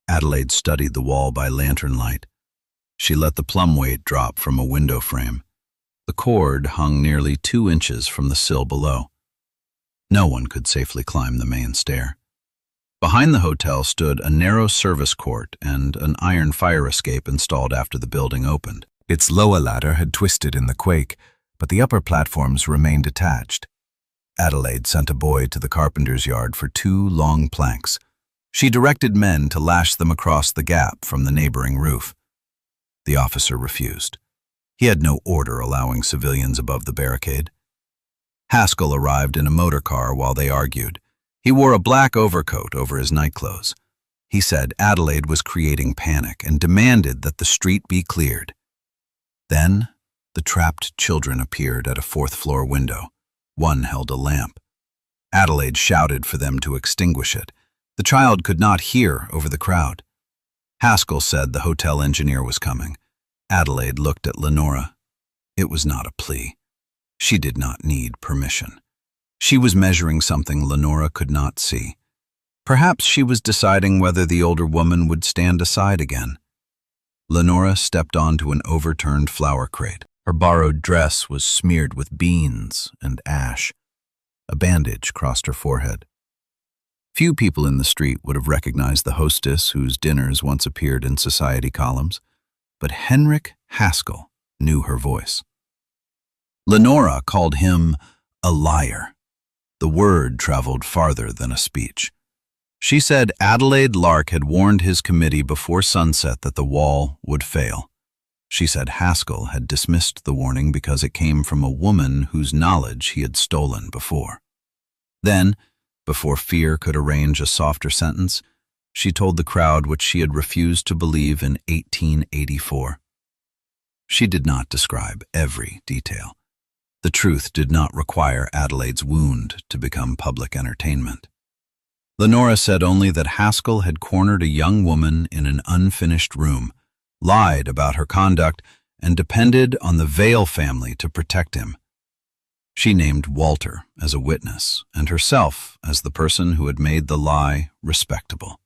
Adelaide studied the wall by lantern light. She let the plumb weight drop from a window frame. The cord hung nearly 2 inches from the sill below. No one could safely climb the main stair. Behind the hotel stood a narrow service court and an iron fire escape installed after the building opened. Its lower ladder had twisted in the quake, but the upper platforms remained attached. Adelaide sent a boy to the carpenter's yard for 2 long planks. She directed men to lash them across the gap from the neighboring roof. The officer refused. He had no order allowing civilians above the barricade. Haskell arrived in a motor car while they argued. He wore a black overcoat over his nightclothes. He said Adelaide was creating panic and demanded that the street be cleared. Then, the trapped children appeared at a 4th-floor window. One held a lamp. Adelaide shouted for them to extinguish it. The child could not hear over the crowd. Haskell said the hotel engineer was coming. Adelaide looked at Lenora. It was not a plea. She did not need permission. She was measuring something Lenora could not see. Perhaps she was deciding whether the older woman would stand aside again. Lenora stepped onto an overturned flower crate. Her borrowed dress was smeared with beans and ash. A bandage crossed her forehead. Few people in the street would have recognized the hostess whose dinners once appeared in society columns, but Henrik Haskell knew her voice. Lenora called him a liar. The word traveled farther than a speech. She said Adelaide Lark had warned his committee before sunset that the wall would fail. She said Haskell had dismissed the warning because it came from a woman whose knowledge he had stolen before. Then, before fear could arrange a softer sentence, she told the crowd what she had refused to believe in 1884. She did not describe every detail. The truth did not require Adelaide's wound to become public entertainment. Lenora said only that Haskell had cornered a young woman in an unfinished room, lied about her conduct, and depended on the Vale family to protect him. She named Walter as a witness and herself as the person who had made the lie respectable.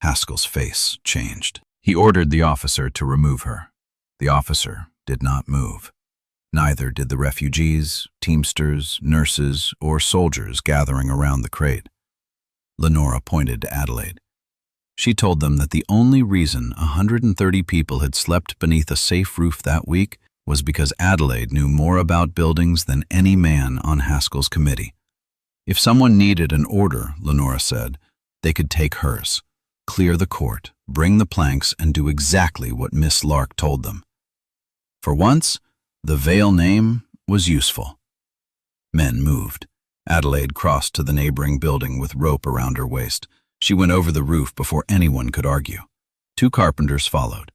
Haskell's face changed. He ordered the officer to remove her. The officer did not move. Neither did the refugees, teamsters, nurses, or soldiers gathering around the crate. Lenora pointed to Adelaide. She told them that the only reason 130 people had slept beneath a safe roof that week was because Adelaide knew more about buildings than any man on Haskell's committee. If someone needed an order, Lenora said, they could take hers, clear the court, bring the planks, and do exactly what Miss Lark told them. For once, the Vale name was useful. Men moved. Adelaide crossed to the neighboring building with rope around her waist. She went over the roof before anyone could argue. 2 carpenters followed.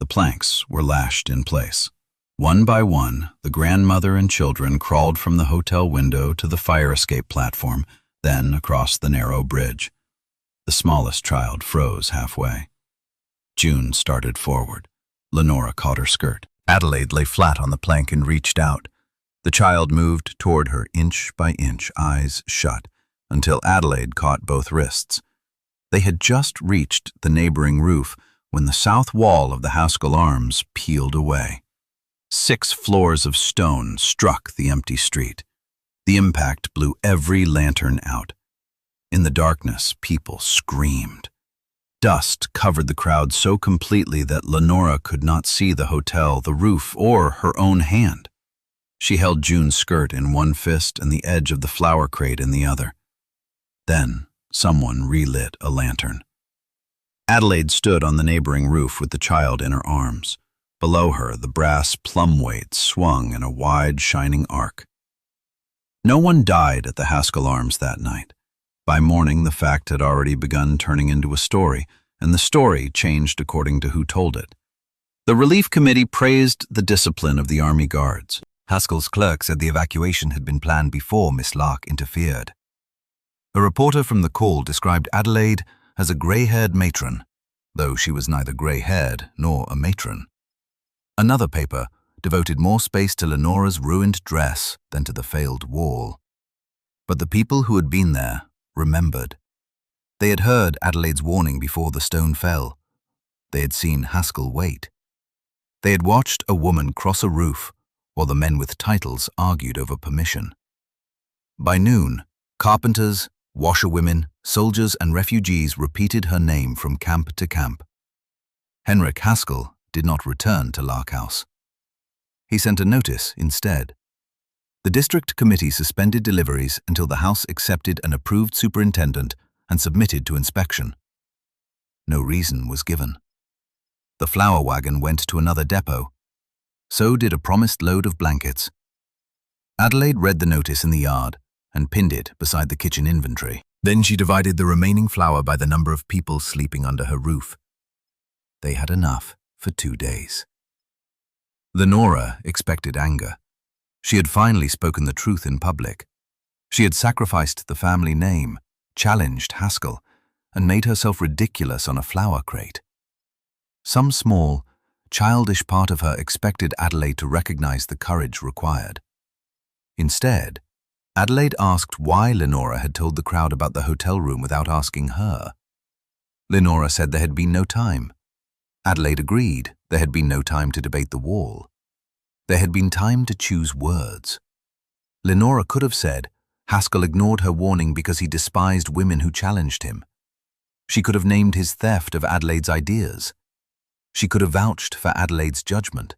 The planks were lashed in place. One by one, the grandmother and children crawled from the hotel window to the fire escape platform, then across the narrow bridge. The smallest child froze halfway. June started forward. Lenora caught her skirt. Adelaide lay flat on the plank and reached out. The child moved toward her inch by inch, eyes shut, until Adelaide caught both wrists. They had just reached the neighboring roof when the south wall of the Haskell Arms peeled away. 6 floors of stone struck the empty street. The impact blew every lantern out. In the darkness, people screamed. Dust covered the crowd so completely that Lenora could not see the hotel, the roof, or her own hand. She held June's skirt in one fist and the edge of the flower crate in the other. Then someone relit a lantern. Adelaide stood on the neighboring roof with the child in her arms. Below her, the brass plumb weight swung in a wide, shining arc. No one died at the Haskell Arms that night. By morning, the fact had already begun turning into a story, and the story changed according to who told it. The relief committee praised the discipline of the Army Guards. Haskell's clerk said the evacuation had been planned before Miss Lark interfered. A reporter from the call described Adelaide as a grey-haired matron, though she was neither grey-haired nor a matron. Another paper devoted more space to Lenora's ruined dress than to the failed wall. But the people who had been there remembered. They had heard Adelaide's warning before the stone fell. They had seen Haskell wait. They had watched a woman cross a roof while the men with titles argued over permission. By noon, carpenters, washerwomen, soldiers and refugees repeated her name from camp to camp. Henrik Haskell did not return to Lark House. He sent a notice instead. The district committee suspended deliveries until the house accepted an approved superintendent and submitted to inspection. No reason was given. The flour wagon went to another depot. So did a promised load of blankets. Adelaide read the notice in the yard and pinned it beside the kitchen inventory. Then she divided the remaining flour by the number of people sleeping under her roof. They had enough for 2 days. Lenora expected anger. She had finally spoken the truth in public. She had sacrificed the family name, challenged Haskell, and made herself ridiculous on a flour crate. Some small, childish part of her expected Adelaide to recognize the courage required. Instead, Adelaide asked why Lenora had told the crowd about the hotel room without asking her. Lenora said there had been no time. Adelaide agreed there had been no time to debate the wall. There had been time to choose words. Lenora could have said Haskell ignored her warning because he despised women who challenged him. She could have named his theft of Adelaide's ideas. She could have vouched for Adelaide's judgment.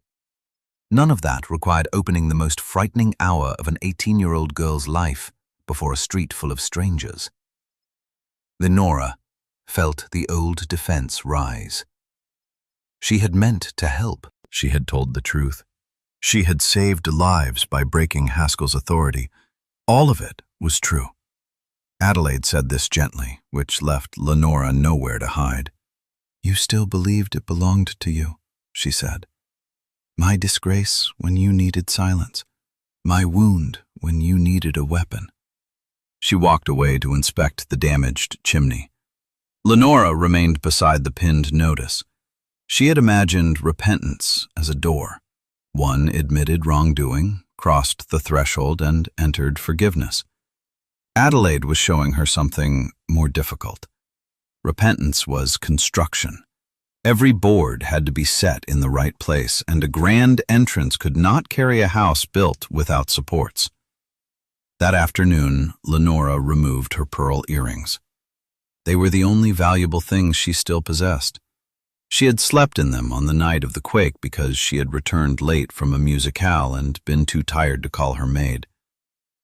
None of that required opening the most frightening hour of an 18-year-old girl's life before a street full of strangers. Lenora felt the old defense rise. She had meant to help. She had told the truth. She had saved lives by breaking Haskell's authority. All of it was true. Adelaide said this gently, which left Lenora nowhere to hide. "You still believed it belonged to you," she said. "My disgrace when you needed silence. My wound when you needed a weapon." She walked away to inspect the damaged chimney. Lenora remained beside the pinned notice. She had imagined repentance as a door. One admitted wrongdoing, crossed the threshold, and entered forgiveness. Adelaide was showing her something more difficult. Repentance was construction. Every board had to be set in the right place, and a grand entrance could not carry a house built without supports. That afternoon, Lenora removed her pearl earrings. They were the only valuable things she still possessed. She had slept in them on the night of the quake because she had returned late from a musicale and been too tired to call her maid.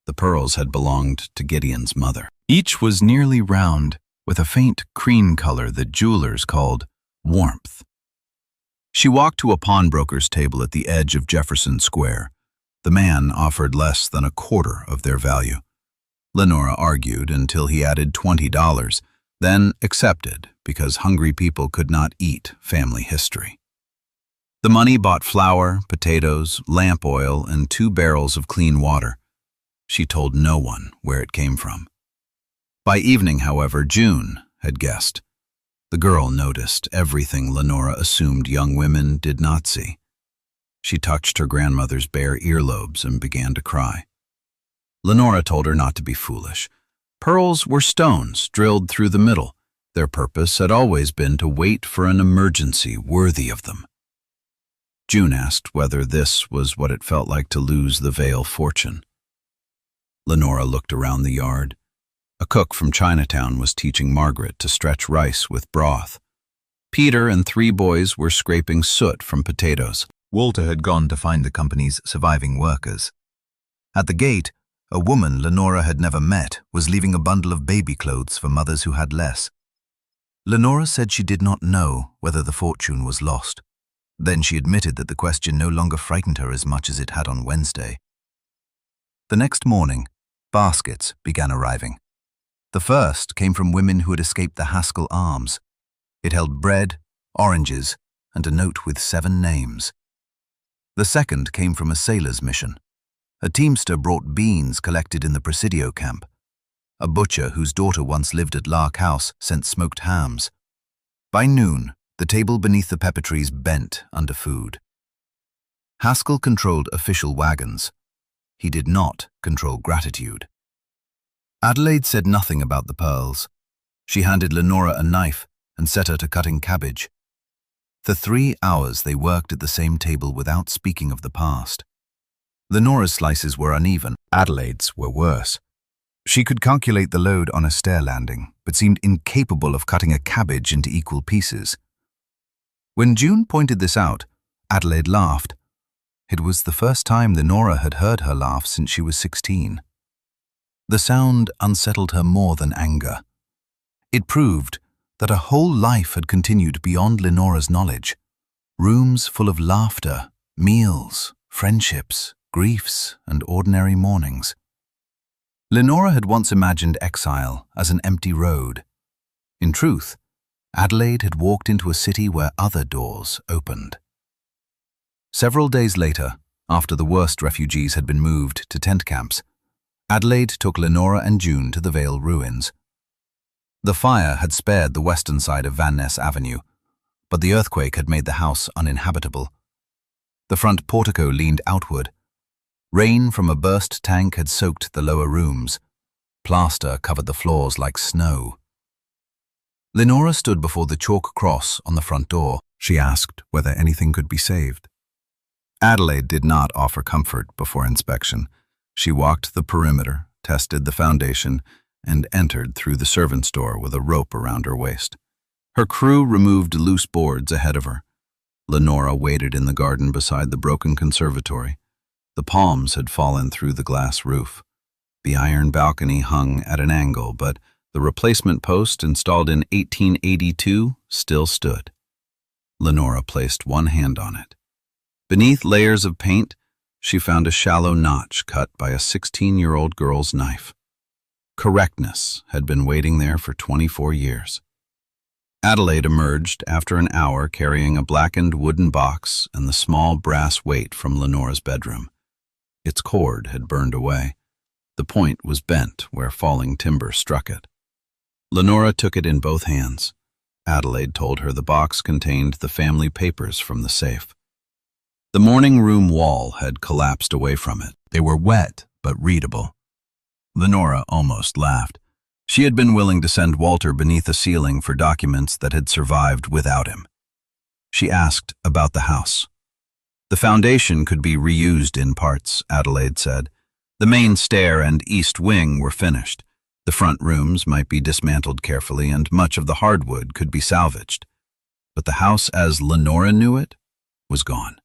The pearls had belonged to Gideon's mother. Each was nearly round, with a faint cream color that jewelers called warmth. She walked to a pawnbroker's table at the edge of Jefferson Square. The man offered less than a quarter of their value. Lenora argued until he added $20, then accepted because hungry people could not eat family history. The money bought flour, potatoes, lamp oil, and 2 barrels of clean water. She told no one where it came from. By evening, however, June had guessed. The girl noticed everything Lenora assumed young women did not see. She touched her grandmother's bare earlobes and began to cry. Lenora told her not to be foolish. Pearls were stones drilled through the middle. Their purpose had always been to wait for an emergency worthy of them. June asked whether this was what it felt like to lose the Vale fortune. Lenora looked around the yard. A cook from Chinatown was teaching Margaret to stretch rice with broth. Peter and 3 boys were scraping soot from potatoes. Walter had gone to find the company's surviving workers. At the gate, a woman Lenora had never met was leaving a bundle of baby clothes for mothers who had less. Lenora said she did not know whether the fortune was lost. Then she admitted that the question no longer frightened her as much as it had on Wednesday. The next morning, baskets began arriving. The first came from women who had escaped the Haskell arms. It held bread, oranges, and a note with 7 names. The second came from a sailor's mission. A teamster brought beans collected in the Presidio camp. A butcher whose daughter once lived at Lark House sent smoked hams. By noon, the table beneath the pepper trees bent under food. Haskell controlled official wagons. He did not control gratitude. Adelaide said nothing about the pearls. She handed Lenora a knife and set her to cutting cabbage. For 3 hours they worked at the same table without speaking of the past. Lenora's slices were uneven, Adelaide's were worse. She could calculate the load on a stair landing, but seemed incapable of cutting a cabbage into equal pieces. When June pointed this out, Adelaide laughed. It was the first time Lenora had heard her laugh since she was 16. The sound unsettled her more than anger. It proved that a whole life had continued beyond Lenora's knowledge. Rooms full of laughter, meals, friendships, griefs, and ordinary mornings. Lenora had once imagined exile as an empty road. In truth, Adelaide had walked into a city where other doors opened. Several days later, after the worst refugees had been moved to tent camps, Adelaide took Lenora and June to the Vale ruins. The fire had spared the western side of Van Ness Avenue, but the earthquake had made the house uninhabitable. The front portico leaned outward. Rain from a burst tank had soaked the lower rooms. Plaster covered the floors like snow. Lenora stood before the chalk cross on the front door. She asked whether anything could be saved. Adelaide did not offer comfort before inspection. She walked the perimeter, tested the foundation, and entered through the servant's door with a rope around her waist. Her crew removed loose boards ahead of her. Lenora waited in the garden beside the broken conservatory. The palms had fallen through the glass roof. The iron balcony hung at an angle, but the replacement post installed in 1882 still stood. Lenora placed one hand on it. Beneath layers of paint, she found a shallow notch cut by a 16-year-old girl's knife. Correctness had been waiting there for 24 years. Adelaide emerged after an hour carrying a blackened wooden box and the small brass weight from Lenora's bedroom. Its cord had burned away. The point was bent where falling timber struck it. Lenora took it in both hands. Adelaide told her the box contained the family papers from the safe. The morning room wall had collapsed away from it. They were wet but readable. Lenora almost laughed. She had been willing to send Walter beneath a ceiling for documents that had survived without him. She asked about the house. The foundation could be reused in parts, Adelaide said. The main stair and east wing were finished. The front rooms might be dismantled carefully and much of the hardwood could be salvaged. But the house as Lenora knew it was gone.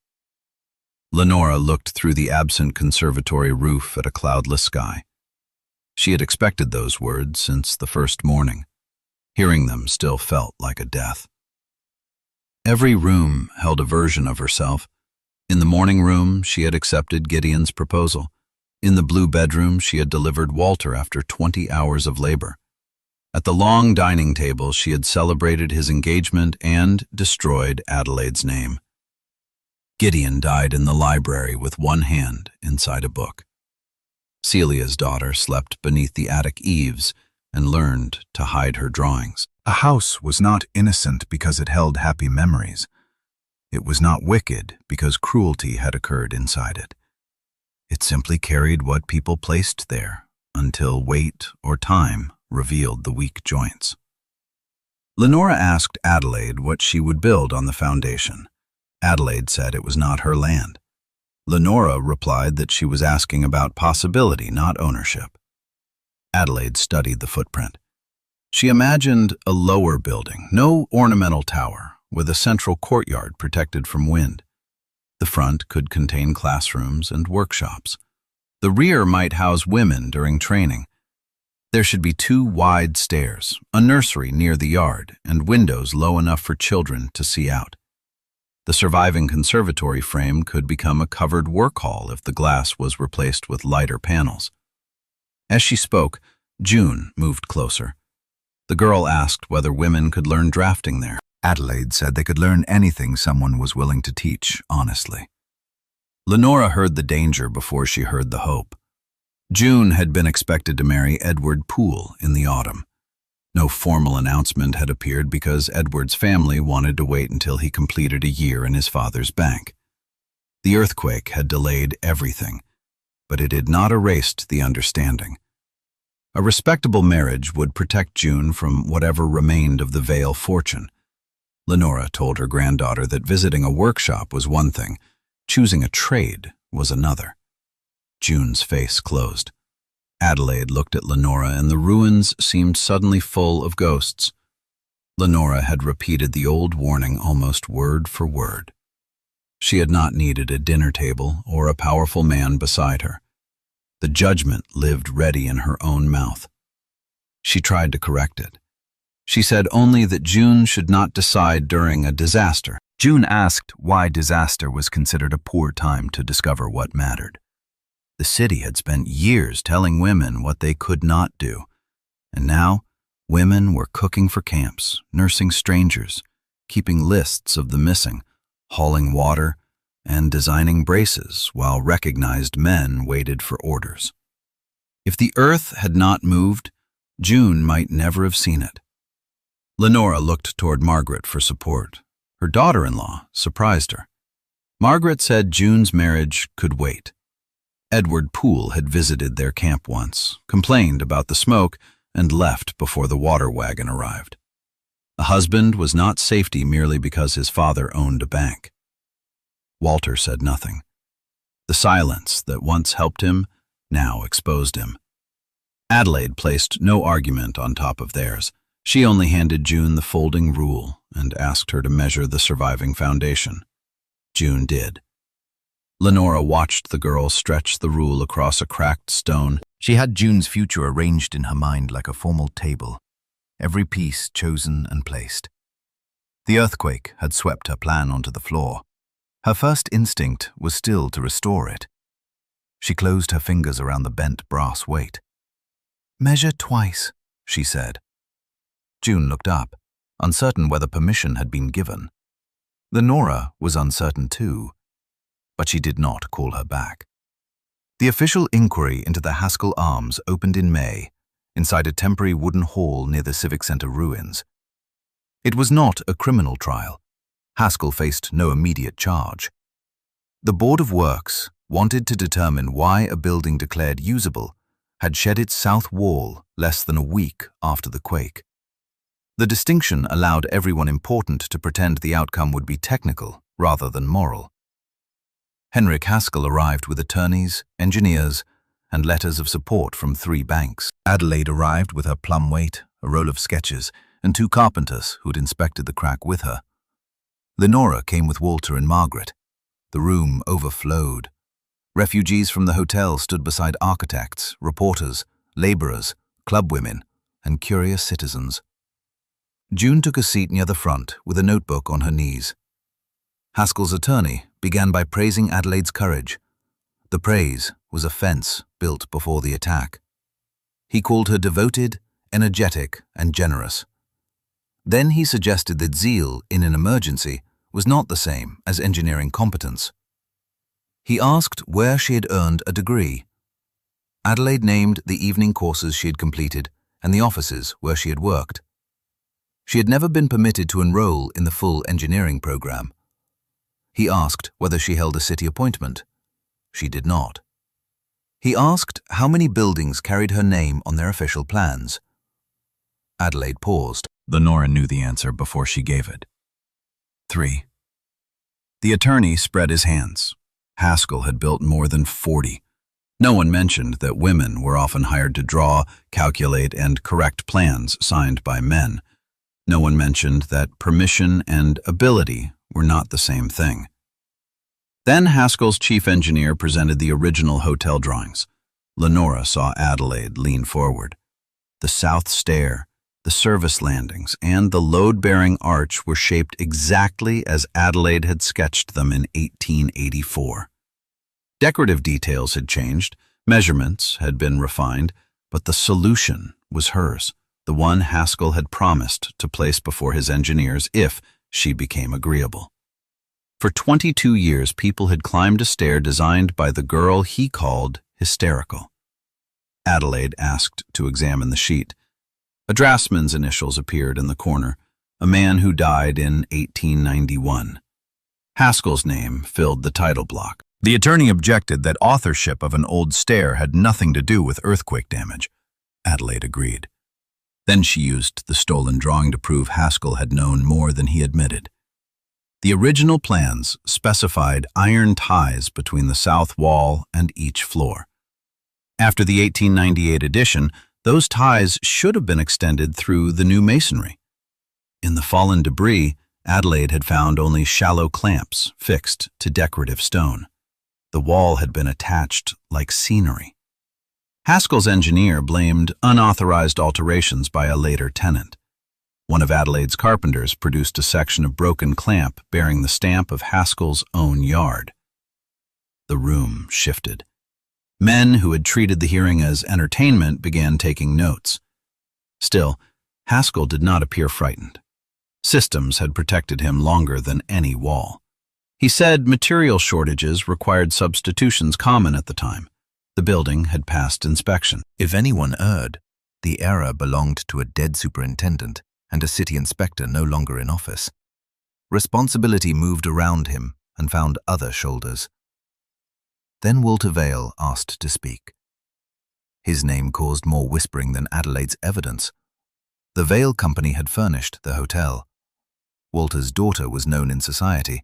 Lenora looked through the absent conservatory roof at a cloudless sky. She had expected those words since the first morning. Hearing them still felt like a death. Every room held a version of herself. In the morning room, she had accepted Gideon's proposal. In the blue bedroom, she had delivered Walter after 20 hours of labor. At the long dining table, she had celebrated his engagement and destroyed Adelaide's name. Gideon died in the library with one hand inside a book. Celia's daughter slept beneath the attic eaves and learned to hide her drawings. A house was not innocent because it held happy memories. It was not wicked because cruelty had occurred inside it. It simply carried what people placed there until weight or time revealed the weak joints. Lenora asked Adelaide what she would build on the foundation. Adelaide said it was not her land. Lenora replied that she was asking about possibility, not ownership. Adelaide studied the footprint. She imagined a lower building, no ornamental tower, with a central courtyard protected from wind. The front could contain classrooms and workshops. The rear might house women during training. There should be 2 wide stairs, a nursery near the yard, and windows low enough for children to see out. The surviving conservatory frame could become a covered work hall if the glass was replaced with lighter panels. As she spoke, June moved closer. The girl asked whether women could learn drafting there. Adelaide said they could learn anything someone was willing to teach, honestly. Lenora heard the danger before she heard the hope. June had been expected to marry Edward Poole in the autumn. No formal announcement had appeared because Edward's family wanted to wait until he completed a year in his father's bank. The earthquake had delayed everything, but it had not erased the understanding. A respectable marriage would protect June from whatever remained of the Vale fortune. Lenora told her granddaughter that visiting a workshop was one thing, choosing a trade was another. June's face closed. Adelaide looked at Lenora, and the ruins seemed suddenly full of ghosts. Lenora had repeated the old warning almost word for word. She had not needed a dinner table or a powerful man beside her. The judgment lived ready in her own mouth. She tried to correct it. She said only that June should not decide during a disaster. June asked why disaster was considered a poor time to discover what mattered. The city had spent years telling women what they could not do, and now women were cooking for camps, nursing strangers, keeping lists of the missing, hauling water, and designing braces while recognized men waited for orders. If the earth had not moved, June might never have seen it. Lenora looked toward Margaret for support. Her daughter-in-law surprised her. Margaret said June's marriage could wait. Edward Poole had visited their camp once, complained about the smoke, and left before the water wagon arrived. A husband was not safety merely because his father owned a bank. Walter said nothing. The silence that once helped him now exposed him. Adelaide placed no argument on top of theirs. She only handed June the folding rule and asked her to measure the surviving foundation. June did. Lenora watched the girl stretch the rule across a cracked stone. She had June's future arranged in her mind like a formal table, every piece chosen and placed. The earthquake had swept her plan onto the floor. Her first instinct was still to restore it. She closed her fingers around the bent brass weight. "Measure twice," she said. June looked up, uncertain whether permission had been given. Lenora was uncertain too, but she did not call her back. The official inquiry into the Haskell Arms opened in May, inside a temporary wooden hall near the Civic Center ruins. It was not a criminal trial. Haskell faced no immediate charge. The Board of Works wanted to determine why a building declared usable had shed its south wall less than a week after the quake. The distinction allowed everyone important to pretend the outcome would be technical rather than moral. Henrik Haskell arrived with attorneys, engineers, and letters of support from 3 banks. Adelaide arrived with her plumb weight, a roll of sketches, and 2 carpenters who'd inspected the crack with her. Lenora came with Walter and Margaret. The room overflowed. Refugees from the hotel stood beside architects, reporters, laborers, clubwomen, and curious citizens. June took a seat near the front with a notebook on her knees. Haskell's attorney began by praising Adelaide's courage. The praise was a fence built before the attack. He called her devoted, energetic, and generous. Then he suggested that zeal in an emergency was not the same as engineering competence. He asked where she had earned a degree. Adelaide named the evening courses she had completed and the offices where she had worked. She had never been permitted to enroll in the full engineering program. He asked whether she held a city appointment. She did not. He asked how many buildings carried her name on their official plans. Adelaide paused. Lenora knew the answer before she gave it. 3. The attorney spread his hands. Haskell had built more than 40. No one mentioned that women were often hired to draw, calculate, and correct plans signed by men. No one mentioned that permission and ability were not the same thing. Then Haskell's chief engineer presented the original hotel drawings. Lenora saw Adelaide lean forward. The south stair, the service landings, and the load-bearing arch were shaped exactly as Adelaide had sketched them in 1884. Decorative details had changed, measurements had been refined, but the solution was hers, the one Haskell had promised to place before his engineers if she became agreeable. For 22 years, people had climbed a stair designed by the girl he called hysterical. Adelaide asked to examine the sheet. A draftsman's initials appeared in the corner, a man who died in 1891. Haskell's name filled the title block. The attorney objected that authorship of an old stair had nothing to do with earthquake damage. Adelaide agreed. Then she used the stolen drawing to prove Haskell had known more than he admitted. The original plans specified iron ties between the south wall and each floor. After the 1898 addition, those ties should have been extended through the new masonry. In the fallen debris, Adelaide had found only shallow clamps fixed to decorative stone. The wall had been attached like scenery. Haskell's engineer blamed unauthorized alterations by a later tenant. One of Adelaide's carpenters produced a section of broken clamp bearing the stamp of Haskell's own yard. The room shifted. Men who had treated the hearing as entertainment began taking notes. Still, Haskell did not appear frightened. Systems had protected him longer than any wall. He said material shortages required substitutions common at the time. The building had passed inspection. If anyone erred, the error belonged to a dead superintendent and a city inspector no longer in office. Responsibility moved around him and found other shoulders. Then Walter Vale asked to speak. His name caused more whispering than Adelaide's evidence. The Vale Company had furnished the hotel. Walter's daughter was known in society.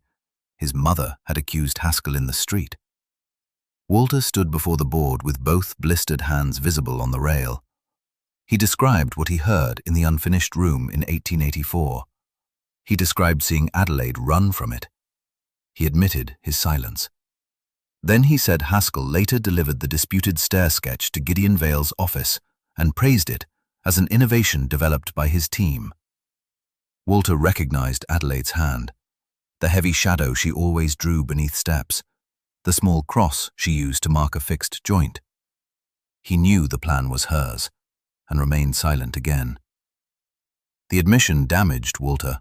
His mother had accused Haskell in the street. Walter stood before the board with both blistered hands visible on the rail. He described what he heard in the unfinished room in 1884. He described seeing Adelaide run from it. He admitted his silence. Then he said Haskell later delivered the disputed stair sketch to Gideon Vale's office and praised it as an innovation developed by his team. Walter recognized Adelaide's hand, the heavy shadow she always drew beneath steps, the small cross she used to mark a fixed joint. He knew the plan was hers, and remained silent again. The admission damaged Walter.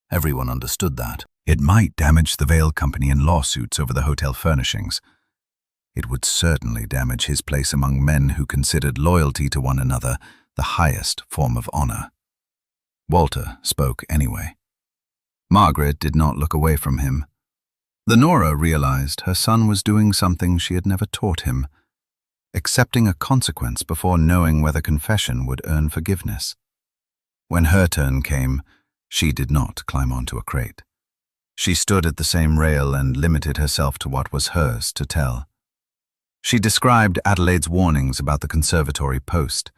Everyone understood that. It might damage the Vale Company in lawsuits over the hotel furnishings. It would certainly damage his place among men who considered loyalty to one another the highest form of honor. Walter spoke anyway. Margaret did not look away from him. Lenora realized her son was doing something she had never taught him, accepting a consequence before knowing whether confession would earn forgiveness. When her turn came, she did not climb onto a crate. She stood at the same rail and limited herself to what was hers to tell. She described Adelaide's warnings about the conservatory post.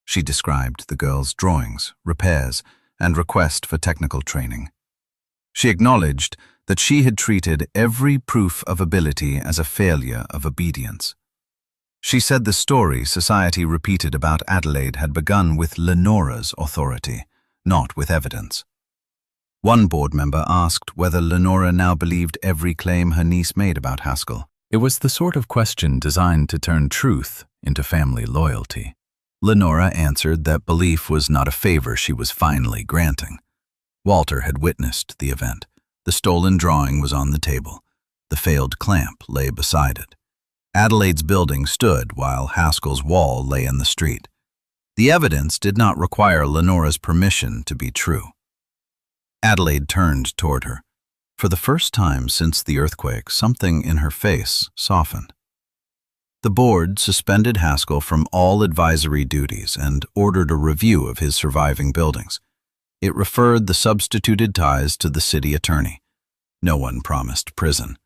She described the girl's drawings, repairs, and request for technical training. She acknowledged that she had treated every proof of ability as a failure of obedience. She said the story society repeated about Adelaide had begun with Lenora's authority, not with evidence. One board member asked whether Lenora now believed every claim her niece made about Haskell. It was the sort of question designed to turn truth into family loyalty. Lenora answered that belief was not a favor she was finally granting. Walter had witnessed the event. The stolen drawing was on the table. The failed clamp lay beside it. Adelaide's building stood while Haskell's wall lay in the street. The evidence did not require Lenora's permission to be true. Adelaide turned toward her. For the first time since the earthquake, something in her face softened. The board suspended Haskell from all advisory duties and ordered a review of his surviving buildings. It referred the substituted ties to the city attorney. No one promised prison.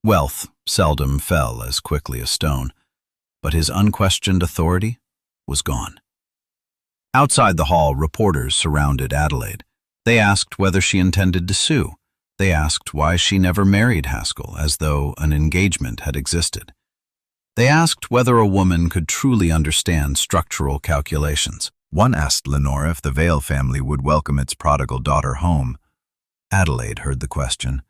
Wealth seldom fell as quickly as stone, but his unquestioned authority was gone. Outside the hall, reporters surrounded Adelaide. They asked whether she intended to sue. They asked why she never married Haskell, as though an engagement had existed. They asked whether a woman could truly understand structural calculations. One asked Lenora if the Vale family would welcome its prodigal daughter home. Adelaide heard the question.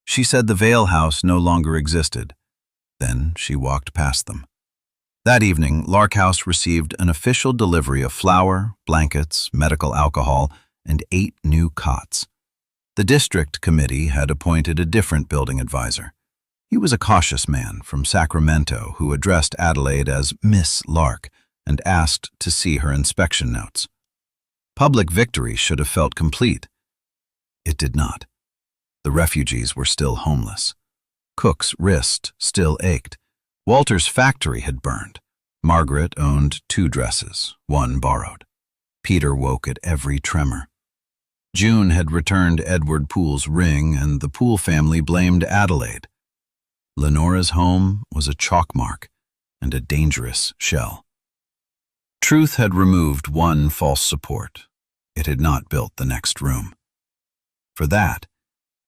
She said the Vale house no longer existed. Then she walked past them. That evening, Lark House received an official delivery of flour, blankets, medical alcohol, and 8 new cots. The district committee had appointed a different building advisor. He was a cautious man from Sacramento who addressed Adelaide as Miss Lark and asked to see her inspection notes. Public victory should have felt complete. It did not. The refugees were still homeless. Cook's wrist still ached. Walter's factory had burned. Margaret owned 2 dresses, 1 borrowed. Peter woke at every tremor. June had returned Edward Poole's ring, and the Poole family blamed Adelaide. Lenora's home was a chalk mark and a dangerous shell. Truth had removed one false support. It had not built the next room. For that,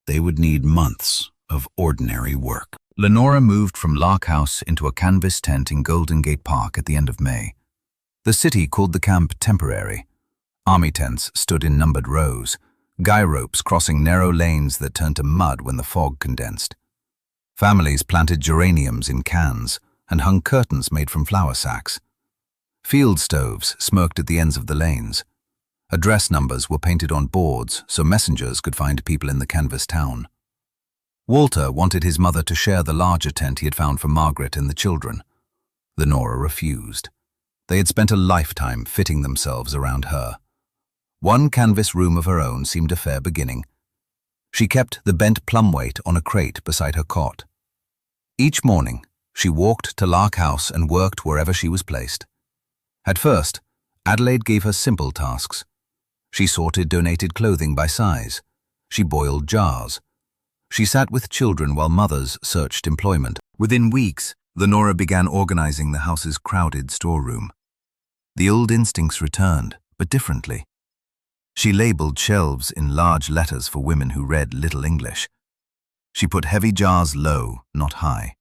they would need months of ordinary work. Lenora moved from Lark House into a canvas tent in Golden Gate Park at the end of May. The city called the camp temporary. Army tents stood in numbered rows, guy ropes crossing narrow lanes that turned to mud when the fog condensed. Families planted geraniums in cans and hung curtains made from flour sacks. Field stoves smoked at the ends of the lanes. Address numbers were painted on boards so messengers could find people in the canvas town. Walter wanted his mother to share the larger tent he had found for Margaret and the children. Lenora refused. They had spent a lifetime fitting themselves around her. One canvas room of her own seemed a fair beginning. She kept the bent plum weight on a crate beside her cot. Each morning, she walked to Lark House and worked wherever she was placed. At first, Adelaide gave her simple tasks. She sorted donated clothing by size. She boiled jars. She sat with children while mothers searched employment. Within weeks, Lenora began organizing the house's crowded storeroom. The old instincts returned, but differently. She labeled shelves in large letters for women who read little English. She put heavy jars low, not high.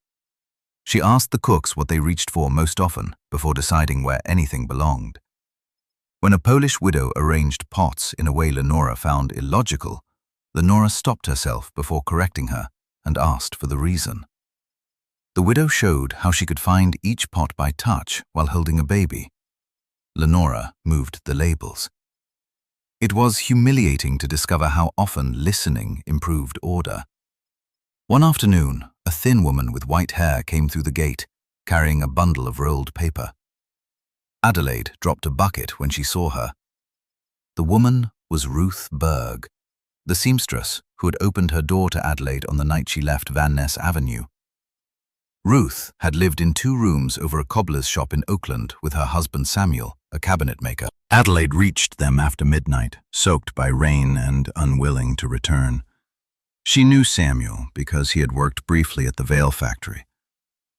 She asked the cooks what they reached for most often before deciding where anything belonged. When a Polish widow arranged pots in a way Lenora found illogical, Lenora stopped herself before correcting her and asked for the reason. The widow showed how she could find each pot by touch while holding a baby. Lenora moved the labels. It was humiliating to discover how often listening improved order. One afternoon, a thin woman with white hair came through the gate, carrying a bundle of rolled paper. Adelaide dropped a bucket when she saw her. The woman was Ruth Berg, the seamstress who had opened her door to Adelaide on the night she left Van Ness Avenue. Ruth had lived in 2 rooms over a cobbler's shop in Oakland with her husband Samuel, a cabinet maker. Adelaide reached them after midnight, soaked by rain and unwilling to return. She knew Samuel because he had worked briefly at the Vale factory.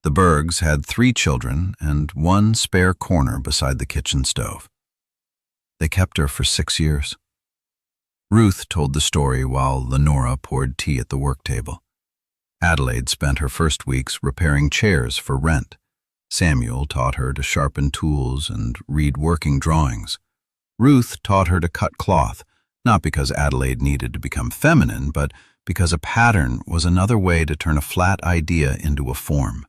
The Bergs had 3 children and 1 spare corner beside the kitchen stove. They kept her for 6 years. Ruth told the story while Lenora poured tea at the work table. Adelaide spent her first weeks repairing chairs for rent. Samuel taught her to sharpen tools and read working drawings. Ruth taught her to cut cloth, not because Adelaide needed to become feminine, but because a pattern was another way to turn a flat idea into a form.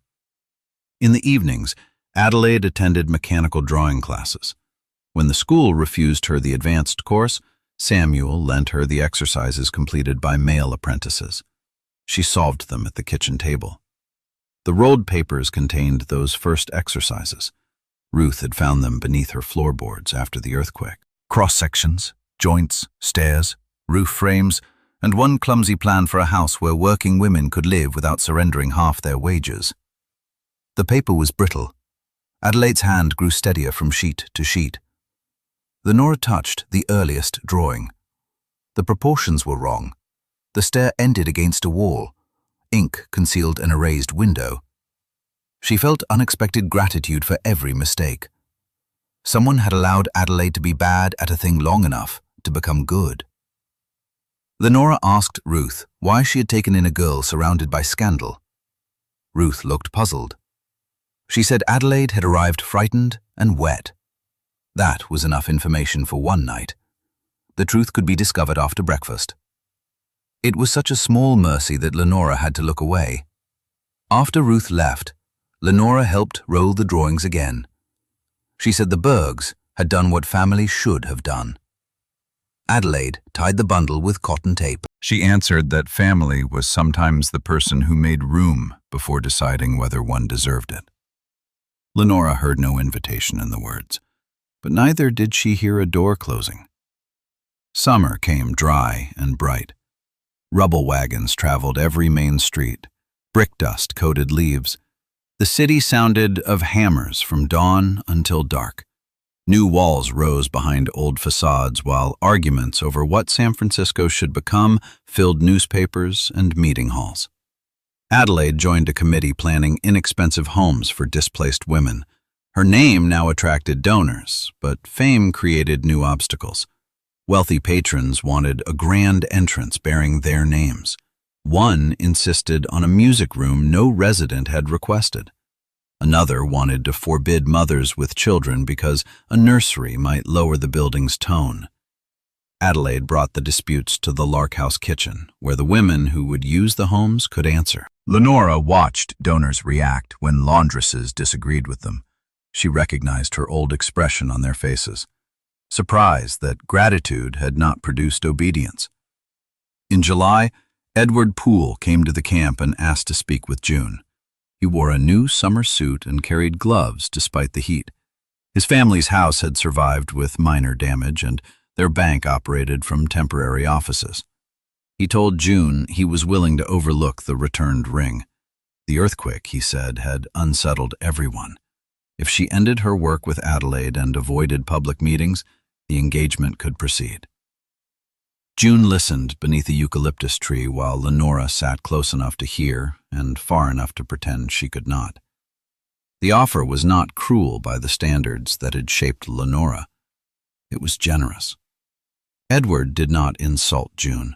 In the evenings, Adelaide attended mechanical drawing classes. When the school refused her the advanced course, Samuel lent her the exercises completed by male apprentices. She solved them at the kitchen table. The rolled papers contained those first exercises. Ruth had found them beneath her floorboards after the earthquake. Cross-sections, joints, stairs, roof frames, and one clumsy plan for a house where working women could live without surrendering half their wages. The paper was brittle. Adelaide's hand grew steadier from sheet to sheet. Lenora touched the earliest drawing. The proportions were wrong. The stair ended against a wall. Ink concealed an erased window. She felt unexpected gratitude for every mistake. Someone had allowed Adelaide to be bad at a thing long enough to become good. Lenora asked Ruth why she had taken in a girl surrounded by scandal. Ruth looked puzzled. She said Adelaide had arrived frightened and wet. That was enough information for one night. The truth could be discovered after breakfast. It was such a small mercy that Lenora had to look away. After Ruth left, Lenora helped roll the drawings again. She said the Bergs had done what family should have done. Adelaide tied the bundle with cotton tape. She answered that family was sometimes the person who made room before deciding whether one deserved it. Lenora heard no invitation in the words, but neither did she hear a door closing. Summer came dry and bright. Rubble wagons traveled every main street. Brick dust coated leaves. The city sounded of hammers from dawn until dark. New walls rose behind old facades while arguments over what San Francisco should become filled newspapers and meeting halls. Adelaide joined a committee planning inexpensive homes for displaced women. Her name now attracted donors, but fame created new obstacles. Wealthy patrons wanted a grand entrance bearing their names. One insisted on a music room no resident had requested. Another wanted to forbid mothers with children because a nursery might lower the building's tone. Adelaide brought the disputes to the Lark House kitchen, where the women who would use the homes could answer. Lenora watched donors react when laundresses disagreed with them. She recognized her old expression on their faces, surprised that gratitude had not produced obedience. In July, Edward Poole came to the camp and asked to speak with June. He wore a new summer suit and carried gloves despite the heat. His family's house had survived with minor damage, and their bank operated from temporary offices. He told June he was willing to overlook the returned ring. The earthquake, he said, had unsettled everyone. If she ended her work with Adelaide and avoided public meetings, the engagement could proceed. June listened beneath a eucalyptus tree while Lenora sat close enough to hear and far enough to pretend she could not. The offer was not cruel by the standards that had shaped Lenora. It was generous. Edward did not insult June.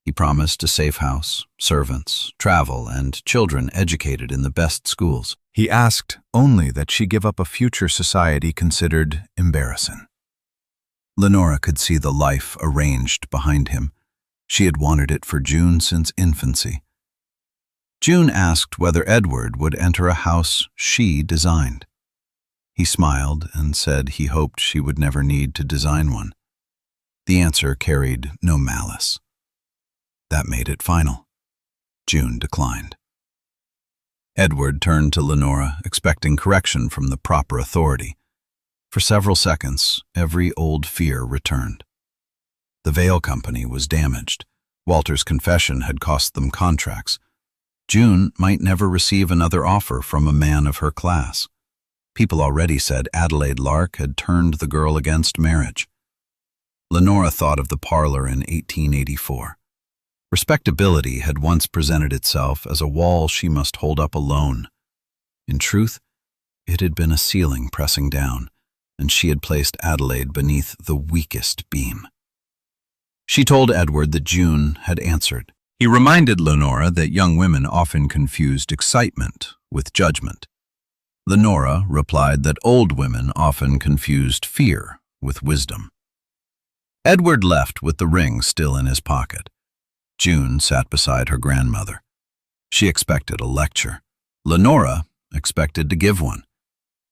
He promised a safe house, servants, travel, and children educated in the best schools. He asked only that she give up a future society considered embarrassing. Lenora could see the life arranged behind him. She had wanted it for June since infancy. June asked whether Edward would enter a house she designed. He smiled and said he hoped she would never need to design one. The answer carried no malice. That made it final. June declined. Edward turned to Lenora, expecting correction from the proper authority. For several seconds, every old fear returned. The Vale Company was damaged. Walter's confession had cost them contracts. June might never receive another offer from a man of her class. People already said Adelaide Lark had turned the girl against marriage. Lenora thought of the parlor in 1884. Respectability had once presented itself as a wall she must hold up alone. In truth, it had been a ceiling pressing down, and she had placed Adelaide beneath the weakest beam. She told Edward that June had answered. He reminded Lenora that young women often confused excitement with judgment. Lenora replied that old women often confused fear with wisdom. Edward left with the ring still in his pocket. June sat beside her grandmother. She expected a lecture. Lenora expected to give one.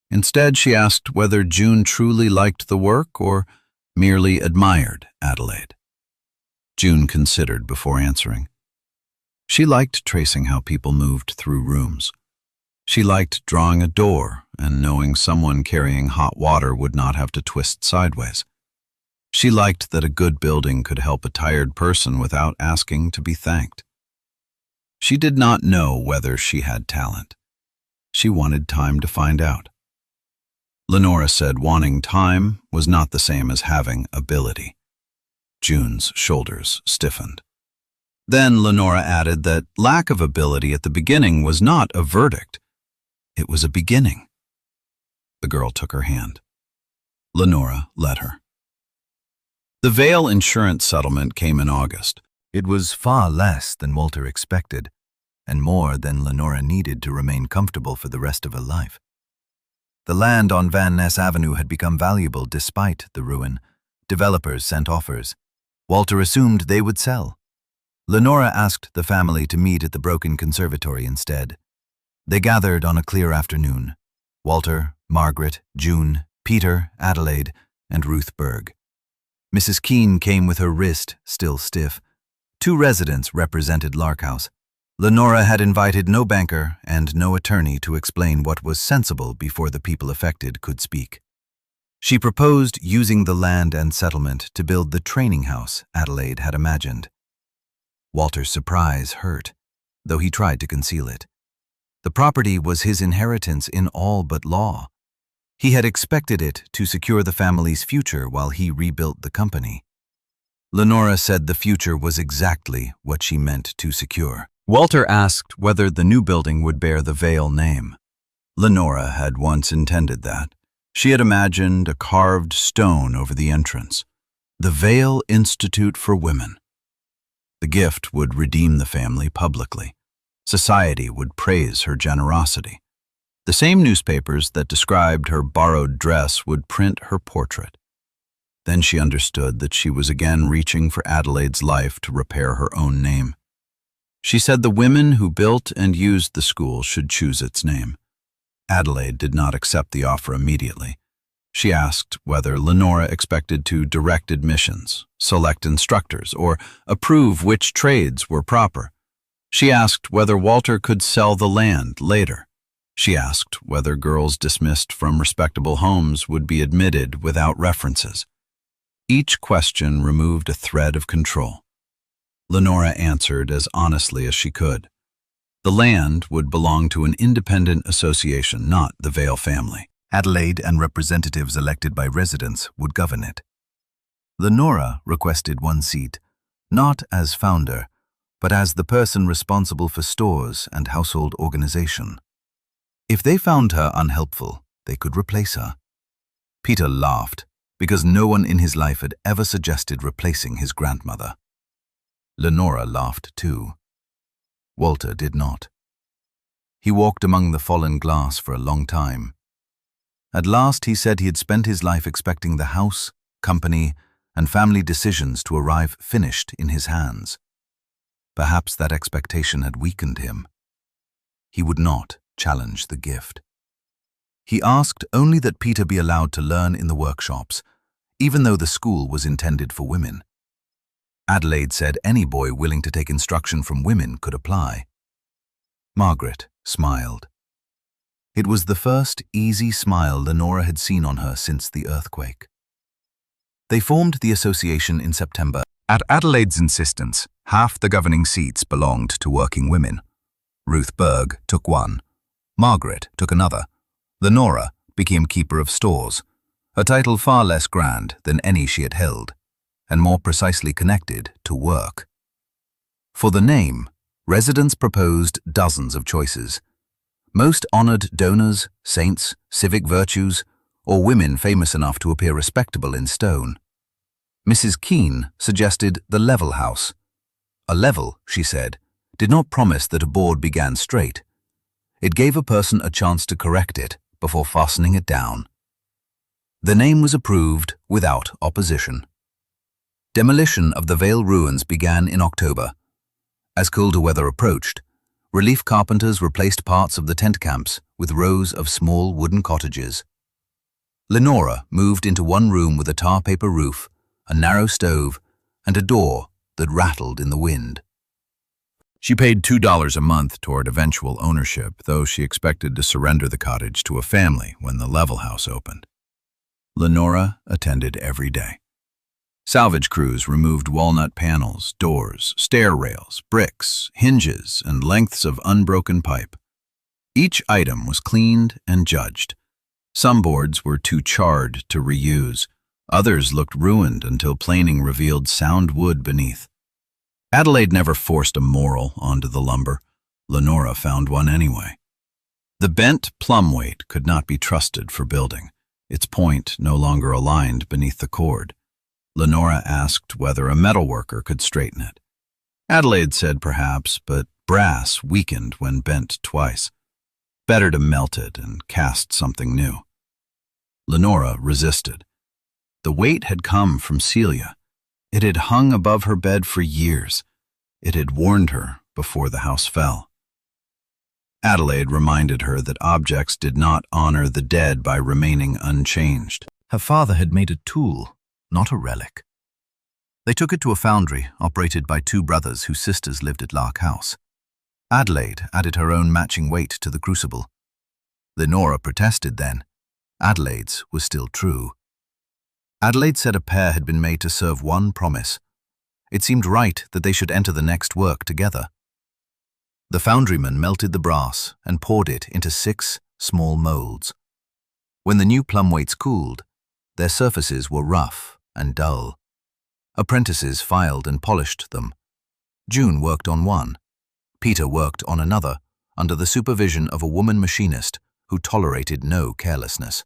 Instead, she asked whether June truly liked the work or merely admired Adelaide. June considered before answering. She liked tracing how people moved through rooms. She liked drawing a door and knowing someone carrying hot water would not have to twist sideways. She liked that a good building could help a tired person without asking to be thanked. She did not know whether she had talent. She wanted time to find out. Lenora said wanting time was not the same as having ability. June's shoulders stiffened. Then Lenora added that lack of ability at the beginning was not a verdict. It was a beginning. The girl took her hand. Lenora let her. The Vale insurance settlement came in August. It was far less than Walter expected, and more than Lenora needed to remain comfortable for the rest of her life. The land on Van Ness Avenue had become valuable despite the ruin. Developers sent offers. Walter assumed they would sell. Lenora asked the family to meet at the broken conservatory instead. They gathered on a clear afternoon. Walter, Margaret, June, Peter, Adelaide, and Ruth Berg. Mrs. Keene came with her wrist still stiff. 2 residents represented Lark House. Lenora had invited no banker and no attorney to explain what was sensible before the people affected could speak. She proposed using the land and settlement to build the training house Adelaide had imagined. Walter's surprise hurt, though he tried to conceal it. The property was his inheritance in all but law. He had expected it to secure the family's future while he rebuilt the company. Lenora said the future was exactly what she meant to secure. Walter asked whether the new building would bear the Vale name. Lenora had once intended that. She had imagined a carved stone over the entrance. The Vale Institute for Women. The gift would redeem the family publicly. Society would praise her generosity. The same newspapers that described her borrowed dress would print her portrait. Then she understood that she was again reaching for Adelaide's life to repair her own name. She said the women who built and used the school should choose its name. Adelaide did not accept the offer immediately. She asked whether Lenora expected to direct admissions, select instructors, or approve which trades were proper. She asked whether Walter could sell the land later. She asked whether girls dismissed from respectable homes would be admitted without references. Each question removed a thread of control. Lenora answered as honestly as she could. The land would belong to an independent association, not the Vale family. Adelaide and representatives elected by residents would govern it. Lenora requested one seat, not as founder, but as the person responsible for stores and household organization. If they found her unhelpful, they could replace her. Peter laughed, because no one in his life had ever suggested replacing his grandmother. Lenora laughed too. Walter did not. He walked among the fallen glass for a long time. At last he said he had spent his life expecting the house, company, and family decisions to arrive finished in his hands. Perhaps that expectation had weakened him. He would not challenge the gift. He asked only that Peter be allowed to learn in the workshops, even though the school was intended for women. Adelaide said any boy willing to take instruction from women could apply. Margaret smiled. It was the first easy smile Lenora had seen on her since the earthquake. They formed the association in September. At Adelaide's insistence, half the governing seats belonged to working women. Ruth Berg took one. Margaret took another. Lenora became keeper of stores, a title far less grand than any she had held, and more precisely connected to work. For the name, residents proposed dozens of choices. Most honored donors, saints, civic virtues, or women famous enough to appear respectable in stone. Mrs. Keene suggested the level house. A level, she said, did not promise that a board began straight. It gave a person a chance to correct it before fastening it down. The name was approved without opposition. Demolition of the Vale ruins began in October. As colder weather approached, relief carpenters replaced parts of the tent camps with rows of small wooden cottages. Lenora moved into one room with a tar paper roof, a narrow stove, and a door that rattled in the wind. She paid $2 a month toward eventual ownership, though she expected to surrender the cottage to a family when the level house opened. Lenora attended every day. Salvage crews removed walnut panels, doors, stair rails, bricks, hinges, and lengths of unbroken pipe. Each item was cleaned and judged. Some boards were too charred to reuse. Others looked ruined until planing revealed sound wood beneath. Adelaide never forced a moral onto the lumber. Lenora found one anyway. The bent plumb weight could not be trusted for building. Its point no longer aligned beneath the cord. Lenora asked whether a metalworker could straighten it. Adelaide said perhaps, but brass weakened when bent twice. Better to melt it and cast something new. Lenora resisted. The weight had come from Celia. It had hung above her bed for years. It had warned her before the house fell. Adelaide reminded her that objects did not honor the dead by remaining unchanged. Her father had made a tool, not a relic. They took it to a foundry operated by two brothers whose sisters lived at Lark House. Adelaide added her own matching weight to the crucible. Lenora protested then. Adelaide's was still true. Adelaide said a pair had been made to serve one promise. It seemed right that they should enter the next work together. The foundryman melted the brass and poured it into 6 small molds. When the new plum weights cooled, their surfaces were rough and dull. Apprentices filed and polished them. June worked on one. Peter worked on another, under the supervision of a woman machinist who tolerated no carelessness.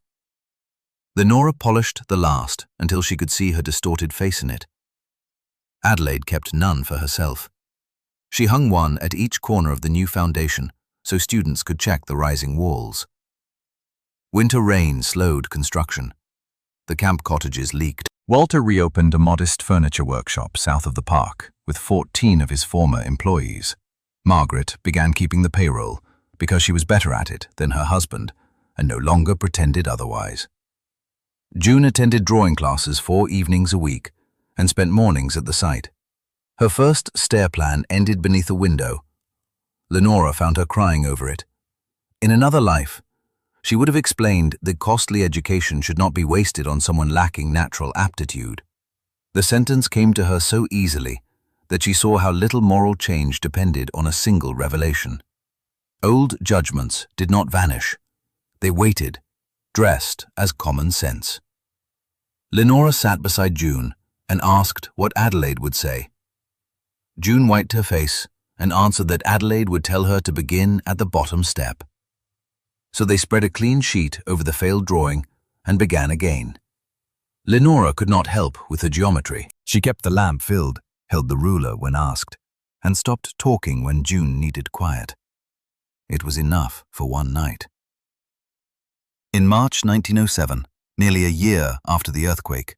Lenora polished the last until she could see her distorted face in it. Adelaide kept none for herself. She hung one at each corner of the new foundation so students could check the rising walls. Winter rain slowed construction. The camp cottages leaked. Walter reopened a modest furniture workshop south of the park with 14 of his former employees. Margaret began keeping the payroll because she was better at it than her husband and no longer pretended otherwise. June attended drawing classes 4 evenings a week and spent mornings at the site. Her first stair plan ended beneath a window. Lenora found her crying over it. In another life, she would have explained that costly education should not be wasted on someone lacking natural aptitude. The sentence came to her so easily that she saw how little moral change depended on a single revelation. Old judgments did not vanish. They waited, dressed as common sense. Lenora sat beside June and asked what Adelaide would say. June wiped her face and answered that Adelaide would tell her to begin at the bottom step. So they spread a clean sheet over the failed drawing and began again. Lenora could not help with the geometry. She kept the lamp filled, held the ruler when asked, and stopped talking when June needed quiet. It was enough for one night. In March 1907, nearly a year after the earthquake,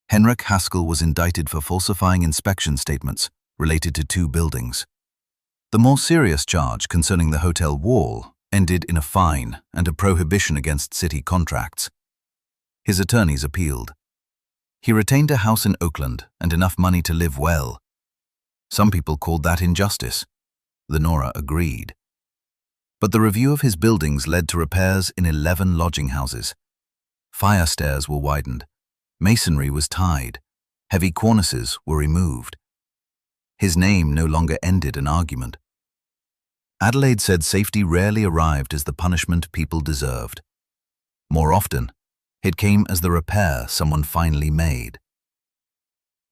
Henrik Haskell was indicted for falsifying inspection statements related to 2 buildings. The more serious charge concerning the hotel wall ended in a fine and a prohibition against city contracts. His attorneys appealed. He retained a house in Oakland and enough money to live well. Some people called that injustice. Lenora agreed. But the review of his buildings led to repairs in 11 lodging houses. Fire stairs were widened. Masonry was tied. Heavy cornices were removed. His name no longer ended an argument. Adelaide said safety rarely arrived as the punishment people deserved. More often, it came as the repair someone finally made.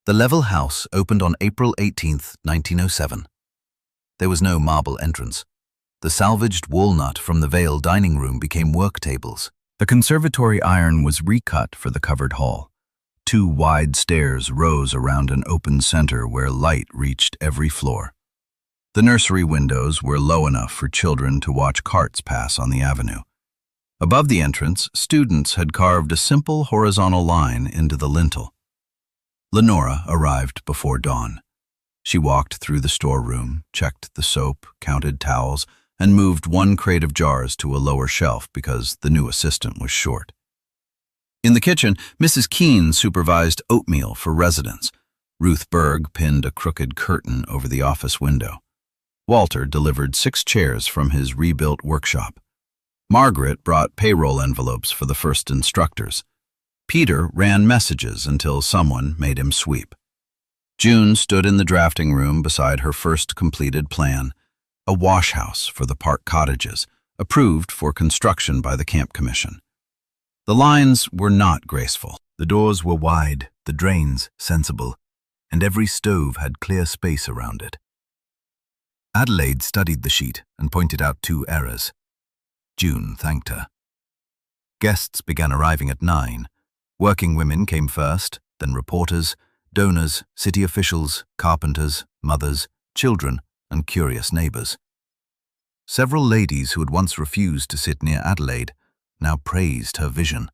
The level house opened on April 18, 1907. There was no marble entrance. The salvaged walnut from the Vale dining room became work tables. The conservatory iron was recut for the covered hall. 2 wide stairs rose around an open center where light reached every floor. The nursery windows were low enough for children to watch carts pass on the avenue. Above the entrance, students had carved a simple horizontal line into the lintel. Lenora arrived before dawn. She walked through the storeroom, checked the soap, counted towels, and moved 1 crate of jars to a lower shelf because the new assistant was short. In the kitchen, Mrs. Keene supervised oatmeal for residents. Ruth Berg pinned a crooked curtain over the office window. Walter delivered 6 chairs from his rebuilt workshop. Margaret brought payroll envelopes for the first instructors. Peter ran messages until someone made him sweep. June stood in the drafting room beside her first completed plan, a wash house for the park cottages, approved for construction by the Camp Commission. The lines were not graceful. The doors were wide, the drains sensible, and every stove had clear space around it. Adelaide studied the sheet and pointed out 2 errors. June thanked her. Guests began arriving at 9. Working women came first, then reporters, donors, city officials, carpenters, mothers, children, and curious neighbors. Several ladies who had once refused to sit near Adelaide now praised her vision.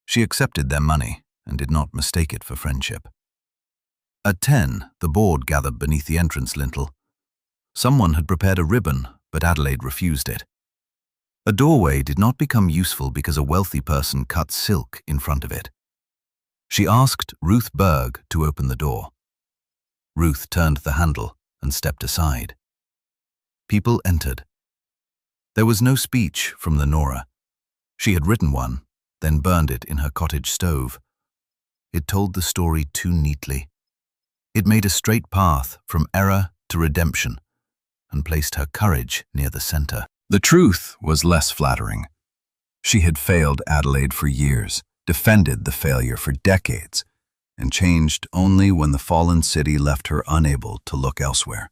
She accepted their money and did not mistake it for friendship. At 10, the board gathered beneath the entrance lintel. Someone had prepared a ribbon, but Adelaide refused it. A doorway did not become useful because a wealthy person cut silk in front of it. She asked Ruth Berg to open the door. Ruth turned the handle and stepped aside. People entered. There was no speech from Lenora. She had written one, then burned it in her cottage stove. It told the story too neatly. It made a straight path from error to redemption and placed her courage near the center. The truth was less flattering. She had failed Adelaide for years, defended the failure for decades, and changed only when the fallen city left her unable to look elsewhere.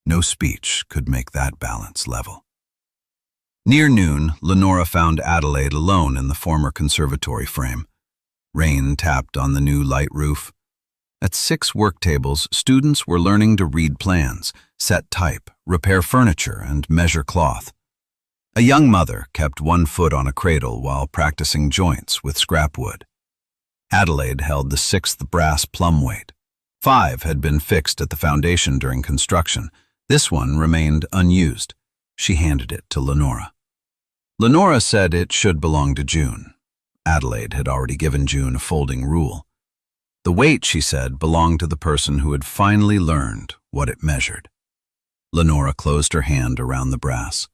No speech could make that balance level. Near noon, Lenora found Adelaide alone in the former conservatory frame. Rain tapped on the new light roof. At 6 work tables, students were learning to read plans, set type, repair furniture, and measure cloth. A young mother kept one foot on a cradle while practicing joints with scrap wood. Adelaide held the 6th brass plumb weight. 5 had been fixed at the foundation during construction. This one remained unused. She handed it to Lenora. Lenora said it should belong to June. Adelaide had already given June a folding rule. The weight, she said, belonged to the person who had finally learned what it measured. Lenora closed her hand around the brass.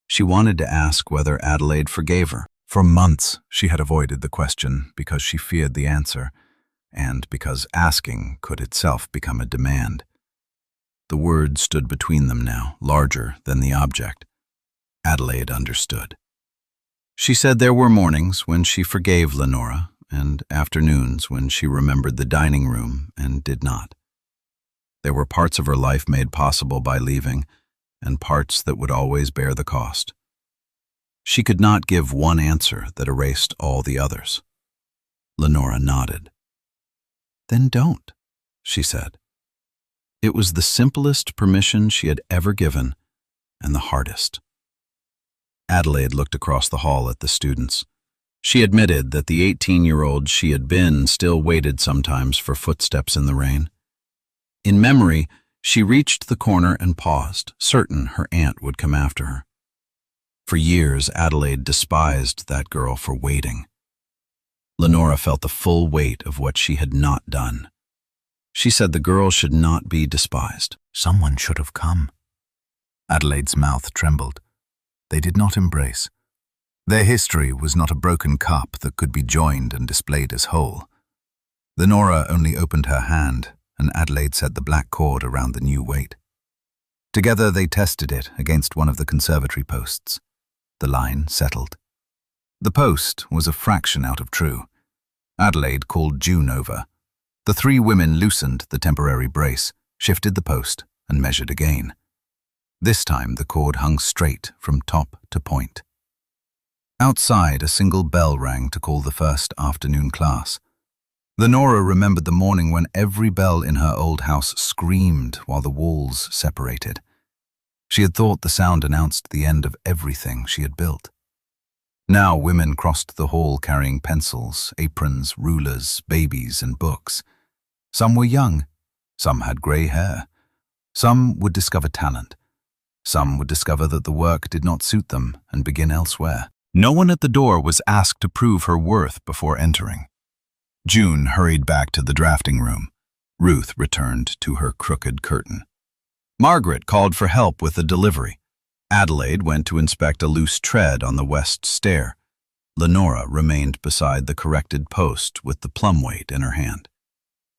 She wanted to ask whether Adelaide forgave her. For months, she had avoided the question because she feared the answer, and because asking could itself become a demand. The word stood between them now, larger than the object. Adelaide understood. She said there were mornings when she forgave Lenora, and afternoons when she remembered the dining room and did not. There were parts of her life made possible by leaving, and parts that would always bear the cost. She could not give one answer that erased all the others. Lenora nodded. "Then don't," she said. It was the simplest permission she had ever given, and the hardest. Adelaide looked across the hall at the students. She admitted that the 18-year-old she had been still waited sometimes for footsteps in the rain. In memory, she reached the corner and paused, certain her aunt would come after her. For years, Adelaide despised that girl for waiting. Lenora felt the full weight of what she had not done. She said the girl should not be despised. Someone should have come. Adelaide's mouth trembled. They did not embrace. Their history was not a broken cup that could be joined and displayed as whole. Lenora only opened her hand, and Adelaide set the black cord around the new weight. Together they tested it against one of the conservatory posts. The line settled. The post was a fraction out of true. Adelaide called June over. The 3 women loosened the temporary brace, shifted the post, and measured again. This time the cord hung straight from top to point. Outside, a single bell rang to call the first afternoon class. Lenora remembered the morning when every bell in her old house screamed while the walls separated. She had thought the sound announced the end of everything she had built. Now women crossed the hall carrying pencils, aprons, rulers, babies, and books. Some were young. Some had grey hair. Some would discover talent. Some would discover that the work did not suit them and begin elsewhere. No one at the door was asked to prove her worth before entering. June hurried back to the drafting room. Ruth returned to her crooked curtain. Margaret called for help with the delivery. Adelaide went to inspect a loose tread on the west stair. Lenora remained beside the corrected post with the plumb weight in her hand.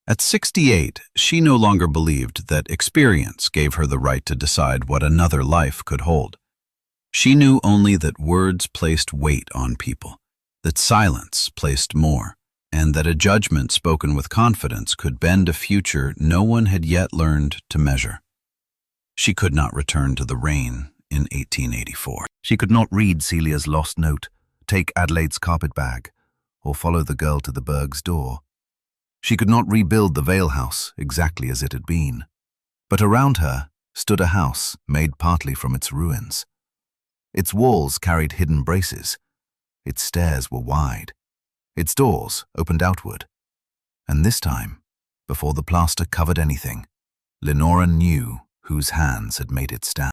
At 68, she no longer believed that experience gave her the right to decide what another life could hold. She knew only that words placed weight on people, that silence placed more, and that a judgment spoken with confidence could bend a future no one had yet learned to measure. She could not return to the rain in 1884. She could not read Celia's lost note, take Adelaide's carpet bag, or follow the girl to the Berg's door. She could not rebuild the Vale house exactly as it had been. But around her stood a house made partly from its ruins. Its walls carried hidden braces. Its stairs were wide. Its doors opened outward. And this time, before the plaster covered anything, Lenora knew whose hands had made it stand.